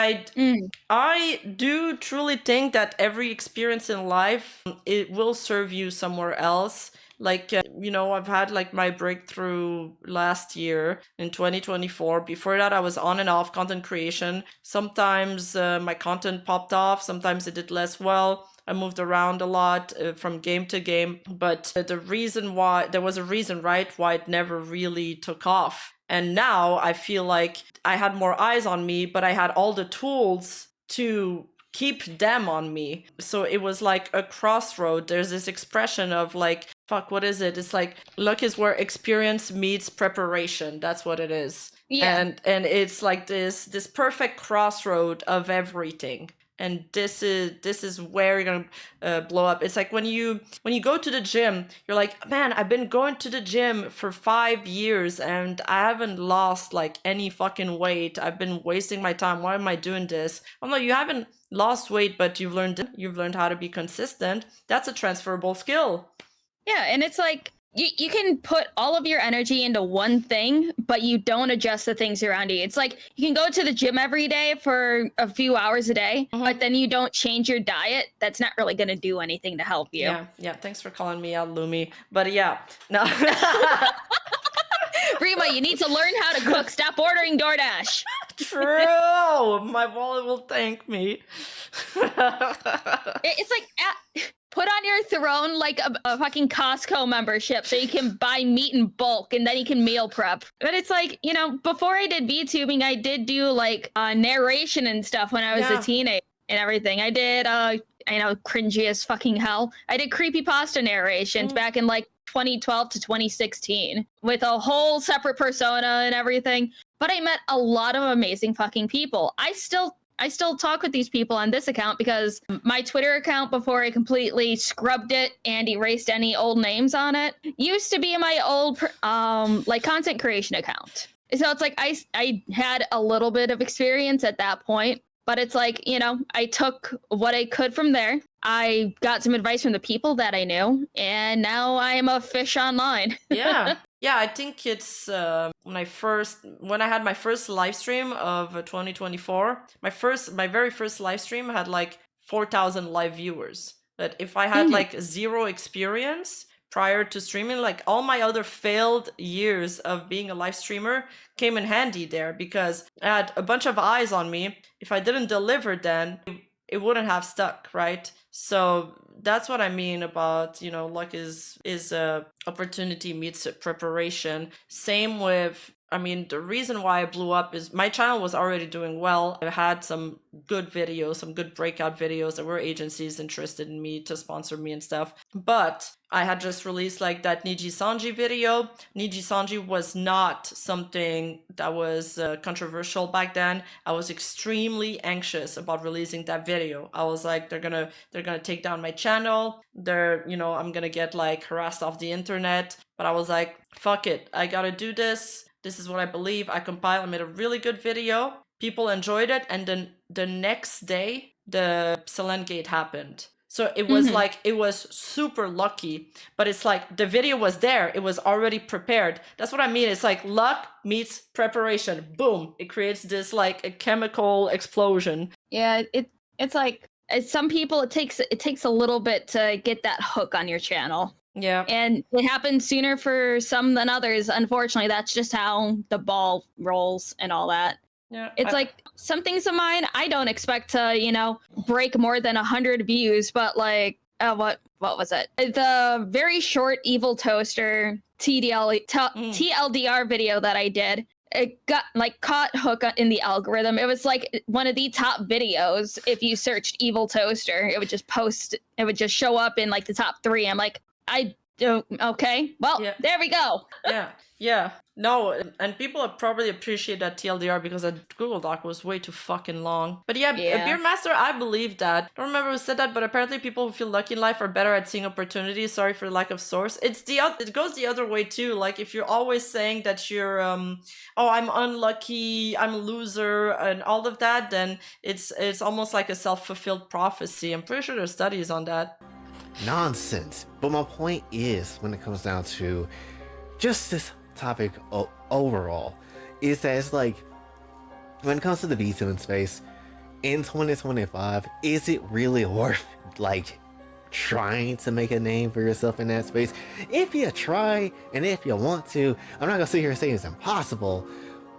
[SPEAKER 1] I do truly think that every experience in life, it will serve you somewhere else. Like, I've had like my breakthrough last year in 2024. Before that, I was on and off content creation. Sometimes my content popped off. Sometimes it did less well. I moved around a lot from game to game. But there was a reason, right, why it never really took off. And now I feel like I had more eyes on me, but I had all the tools to keep them on me. So it was like a crossroad. There's this expression of like, fuck, what is it? It's like, luck is where experience meets preparation. That's what it is. Yeah. And it's like this perfect crossroad of everything. And this is where you're gonna blow up. It's like when you go to the gym, you're like, man, I've been going to the gym for 5 years and I haven't lost like any fucking weight. I've been wasting my time. Why am I doing this? Oh no, you haven't lost weight, but you've learned how to be consistent. That's a transferable skill.
[SPEAKER 2] Yeah, and it's like you can put all of your energy into one thing, but you don't adjust the things around you. It's like you can go to the gym every day for a few hours a day, but then you don't change your diet. That's not really going to do anything to help you.
[SPEAKER 1] Yeah. Thanks for calling me out, Lumi. But yeah, no.
[SPEAKER 2] Rima, you need to learn how to cook. Stop ordering DoorDash.
[SPEAKER 1] True. My wallet will thank me.
[SPEAKER 2] It's like... Put on your throne like a fucking Costco membership so you can buy meat in bulk and then you can meal prep. But it's like, before I did VTubing, I did do like narration and stuff when I was a teenager and everything. I did, cringy as fucking hell. I did creepypasta narrations back in like 2012 to 2016 with a whole separate persona and everything. But I met a lot of amazing fucking people. I still talk with these people on this account because my Twitter account, before I completely scrubbed it and erased any old names on it, used to be my old content creation account. So it's like I had a little bit of experience at that point, but it's like, I took what I could from there. I got some advice from the people that I knew, and now I am a fish online. Yeah, I think it's when I had my first live stream of 2024, my very first live stream had like 4,000 live viewers. But if I had like zero experience prior to streaming, like all my other failed years of being a live streamer came in handy there because I had a bunch of eyes on me. If I didn't deliver then, it wouldn't have stuck, right? So
[SPEAKER 1] that's what I mean about, you know, luck is opportunity meets preparation. Same with, I mean, the reason why I blew up is my channel was already doing well. I had some good videos, some good breakout videos. There were agencies interested in me to sponsor me and stuff. But I had just released like that Nijisanji video. Nijisanji was not something that was controversial back then. I was extremely anxious about releasing that video. I was like, they're gonna take down my channel. You know, I'm gonna get like harassed off the internet. But I was like, fuck it, I gotta do this. This is what I believe. I made a really good video. People enjoyed it. And then the next day, the Selene Gate happened. So it was like, it was super lucky, but it's like the video was there. It was already prepared. That's what I mean. It's like luck meets preparation. Boom. It creates this like a chemical explosion.
[SPEAKER 2] Yeah, it's like some people, it takes a little bit to get that hook on your channel.
[SPEAKER 1] Yeah.
[SPEAKER 2] And it happens sooner for some than others. Unfortunately, that's just how the ball rolls and all that.
[SPEAKER 1] Yeah.
[SPEAKER 2] It's like some things of mine, I don't expect to, you know, break more than 100 views, but like, what was it? The very short Evil Toaster TDL, TLDR video that I did, it got like caught hook in the algorithm. It was like one of the top videos. If you searched Evil Toaster, it would just show up in like the top 3. I'm like, okay, well, yeah. There we go.
[SPEAKER 1] Yeah. No, and people probably appreciate that TLDR because that Google Doc was way too fucking long. But yeah, Beermaster, I believe that. I don't remember who said that, but apparently people who feel lucky in life are better at seeing opportunities. Sorry for the lack of source. It goes the other way too. Like if you're always saying that you're, I'm unlucky, I'm a loser, and all of that, then it's almost like a self-fulfilled prophecy. I'm pretty sure there's studies on that.
[SPEAKER 3] Nonsense. But my point is, when it comes down to just this topic overall, is that it's like, when it comes to the VTubing space in 2025, is it really worth like trying to make a name for yourself in that space? If you try and if you want to, I'm not gonna sit here and say it's impossible,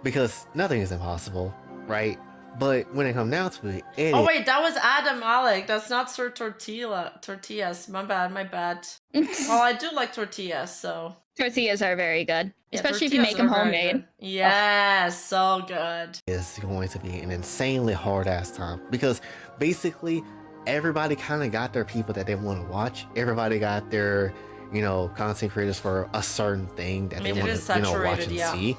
[SPEAKER 3] because nothing is impossible, right? But when it comes down to it,
[SPEAKER 1] oh wait, that was Adam Alec. That's not Sir Tortillas. My bad. Well, I do like tortillas, so.
[SPEAKER 2] Tortillas are very good, especially if you make them homemade.
[SPEAKER 1] Yeah, so good.
[SPEAKER 3] It's going to be an insanely hard-ass time, because basically everybody kind of got their people that they want to watch. Everybody got their, you know, content creators for a certain thing that they want to, you know, watch and see.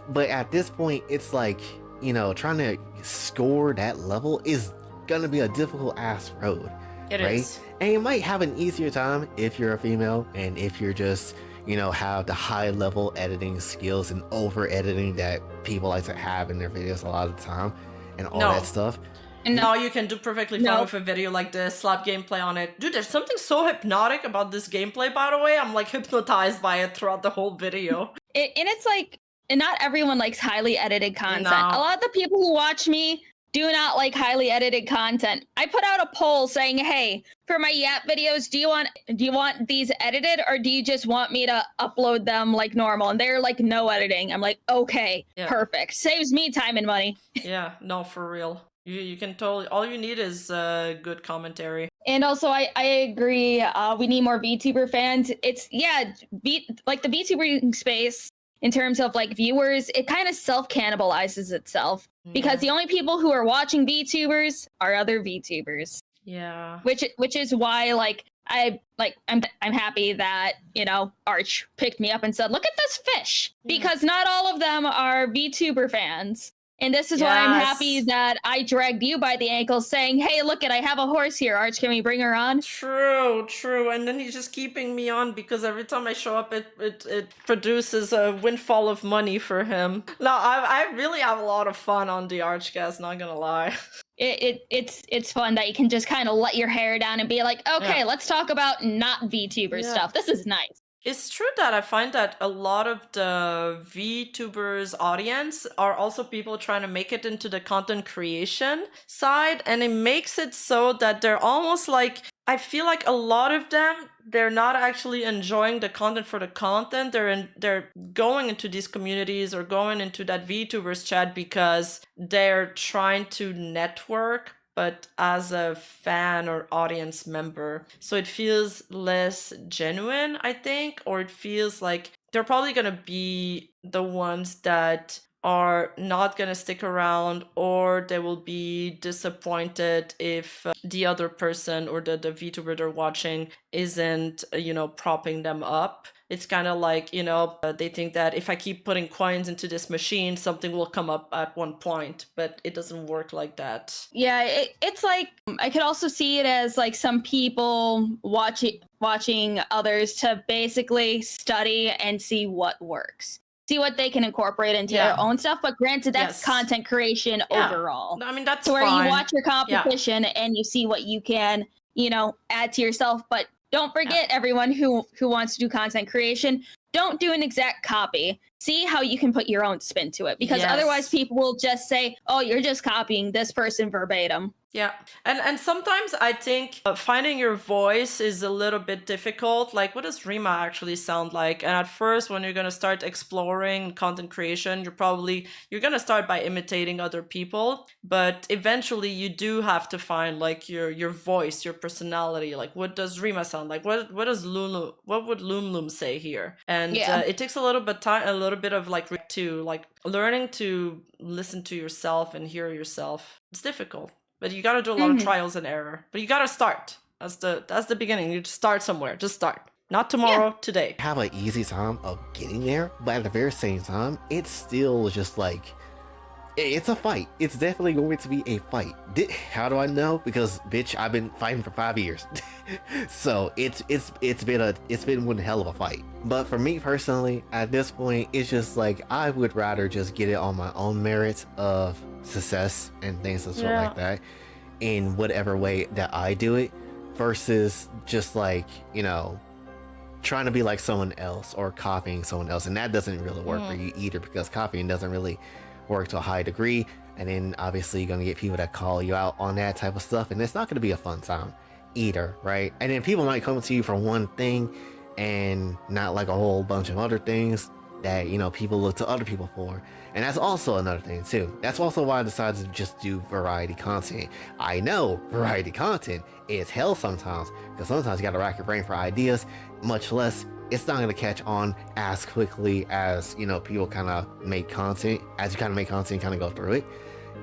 [SPEAKER 3] But at this point, it's like, you know, trying to score that level is gonna be a difficult ass road.
[SPEAKER 1] It is.
[SPEAKER 3] And you might have an easier time if you're a female and if you're just, you know, have the high level editing skills and over editing that people like to have in their videos a lot of the time and all that stuff.
[SPEAKER 1] And now you can do perfectly fine with a video like this, slap gameplay on it. Dude, there's something so hypnotic about this gameplay, by the way. I'm like hypnotized by it throughout the whole video.
[SPEAKER 2] And it's like, and not everyone likes highly edited content.
[SPEAKER 1] No.
[SPEAKER 2] A lot of the people who watch me do not like highly edited content. I put out a poll saying, hey, for my Yap videos, do you want these edited, or do you just want me to upload them like normal? And they're like, no editing. I'm like, okay, perfect. Saves me time and money.
[SPEAKER 1] Yeah, no, for real. You can totally, all you need is good commentary.
[SPEAKER 2] And also, I agree. We need more VTuber fans. It's, like the VTuber space, in terms of like viewers, it kind of self-cannibalizes itself, because the only people who are watching VTubers are other VTubers.
[SPEAKER 1] Yeah.
[SPEAKER 2] Which is why I'm happy that, you know, Arch picked me up and said, look at this fish, because not all of them are VTuber fans. And this is why I'm happy that I dragged you by the ankles saying, hey, look I have a horse here, Arch, can we bring her on?
[SPEAKER 1] True. And then he's just keeping me on because every time I show up, it produces a windfall of money for him. No, I really have a lot of fun on the Archcast, not gonna lie.
[SPEAKER 2] It's fun that you can just kind of let your hair down and be like, okay, let's talk about not VTuber stuff. This is nice.
[SPEAKER 1] It's true that I find that a lot of the VTubers audience are also people trying to make it into the content creation side, and it makes it so that they're almost like, I feel like a lot of them, they're not actually enjoying the content for the content. They're going into these communities or going into that VTubers chat because they're trying to network. but as a fan or audience member. So it feels less genuine, I think, or it feels like they're probably going to be the ones that are not going to stick around, or they will be disappointed if the other person or the VTuber they're watching isn't, propping them up. It's kind of like, they think that if I keep putting coins into this machine, something will come up at one point, but it doesn't work like that.
[SPEAKER 2] Yeah, it's like, I could also see it as like some people watching others to basically study and see what works. See what they can incorporate into their own stuff. But granted, that's content creation overall.
[SPEAKER 1] I mean, that's
[SPEAKER 2] where
[SPEAKER 1] fine.
[SPEAKER 2] you watch your competition and you see what you can, add to yourself. But don't forget, everyone who wants to do content creation, don't do an exact copy. See how you can put your own spin to it, because otherwise people will just say, oh, you're just copying this person verbatim.
[SPEAKER 1] Yeah. And sometimes I think finding your voice is a little bit difficult. Like, what does Rima actually sound like? And at first, when you're going to start exploring content creation, you're going to start by imitating other people. But eventually you do have to find like your voice, your personality. Like, what does Rima sound like? What would Loom Loom say here? And it takes a little bit of like to like learning to listen to yourself and hear yourself. It's difficult. But you got to do a lot of trials and error. But you got to start. That's the beginning. You just start somewhere. Just start. Not tomorrow, today.
[SPEAKER 3] Have an easy time of getting there, but at the very same time, it's still just like, it's a fight. It's definitely going to be a fight. How do I know? Because bitch, I've been fighting for 5 years. So it's been one hell of a fight. But for me personally, at this point, it's just like I would rather just get it on my own merits of success and things of sort like that, in whatever way that I do it, versus just like, trying to be like someone else or copying someone else. And that doesn't really work for you either, because copying doesn't really work to a high degree. And then obviously you're gonna get people that call you out on that type of stuff, and it's not gonna be a fun time either, right? And then people might come to you for one thing and not like a whole bunch of other things that people look to other people for. And that's also another thing too. That's also why I decided to just do variety content. I know variety content is hell sometimes, because sometimes you gotta rack your brain for ideas, much less it's not gonna catch on as quickly as people kind of make content. As you kind of make content, kind of go through it,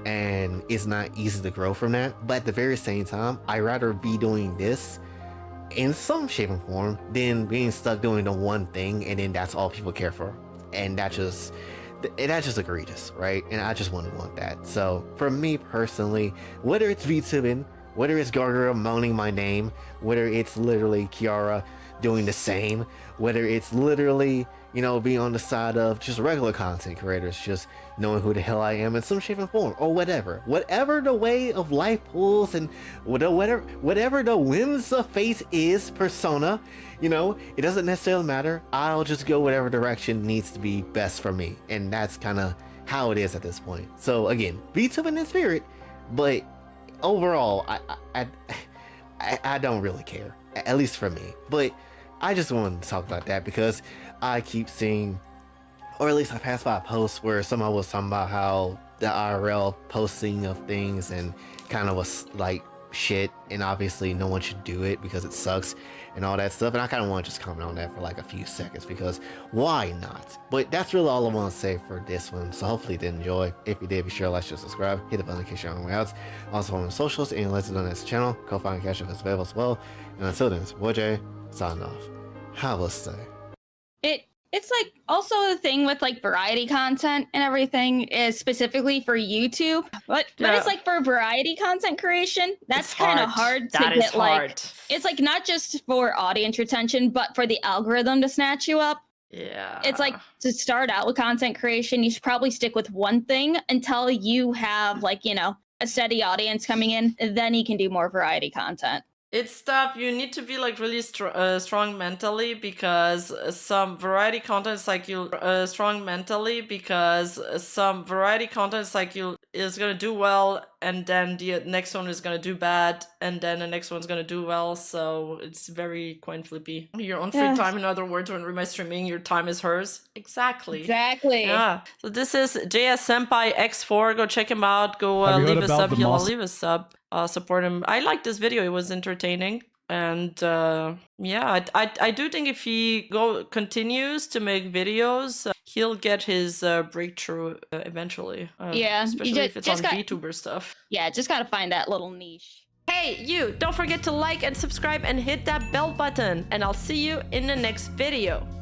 [SPEAKER 3] and it's not easy to grow from that. But at the very same time, I'd rather be doing this in some shape and form than being stuck doing the one thing and then that's all people care for. And that's just egregious, right? And I just wouldn't want that. So for me personally, whether it's VTubing, whether it's Gargara moaning my name, whether it's literally Kiara doing the same, whether it's literally being on the side of just regular content creators, just knowing who the hell I am in some shape and form, or whatever the way of life pulls, and whatever the whims of fate is, persona, it doesn't necessarily matter. I'll just go whatever direction needs to be best for me, and that's kind of how it is at this point. So again, VTubing in spirit, but overall, I don't really care, at least for me. But I just wanted to talk about that because I keep seeing, or at least I passed by a post where someone was talking about how the IRL posting of things and kind of was like shit, and obviously no one should do it because it sucks and all that stuff. And I kind of want to just comment on that for like a few seconds, because why not? But that's really all I want to say for this one. So hopefully you did enjoy. If you did, be sure to like, share, subscribe, hit the button in case you're on the way out. Also on the socials, and let's do on this channel. Ko-Fi and Cash App is available as well. And until then, it's boy Jay signing off. Have a stay.
[SPEAKER 2] It's like also the thing with like variety content and everything is specifically for YouTube, but it's like for variety content creation, that's kind of hard to get. Like, it's like not just for audience retention, but for the algorithm to snatch you up.
[SPEAKER 1] Yeah,
[SPEAKER 2] it's like, to start out with content creation, you should probably stick with one thing until you have like a steady audience coming in, and then you can do more variety content.
[SPEAKER 1] It's tough. You need to be like really strong mentally, because some variety content is like you strong mentally, because some variety content is like is gonna do well, and then the next one is gonna do bad, and then the next one's gonna do well. So it's very coin flippy. Your own free time, in other words, when Rima is streaming, your time is hers. Exactly. Yeah. So this is JS Senpai X4. Go check him out. Go leave a sub. He'll leave a sub. support him. I liked this video. It was entertaining. And yeah, I do think if he continues to make videos, he'll get his breakthrough eventually.
[SPEAKER 2] Yeah,
[SPEAKER 1] especially if it's on VTuber stuff.
[SPEAKER 2] Yeah, just gotta find that little niche.
[SPEAKER 1] Hey, you! Don't forget to like and subscribe and hit that bell button. And I'll see you in the next video.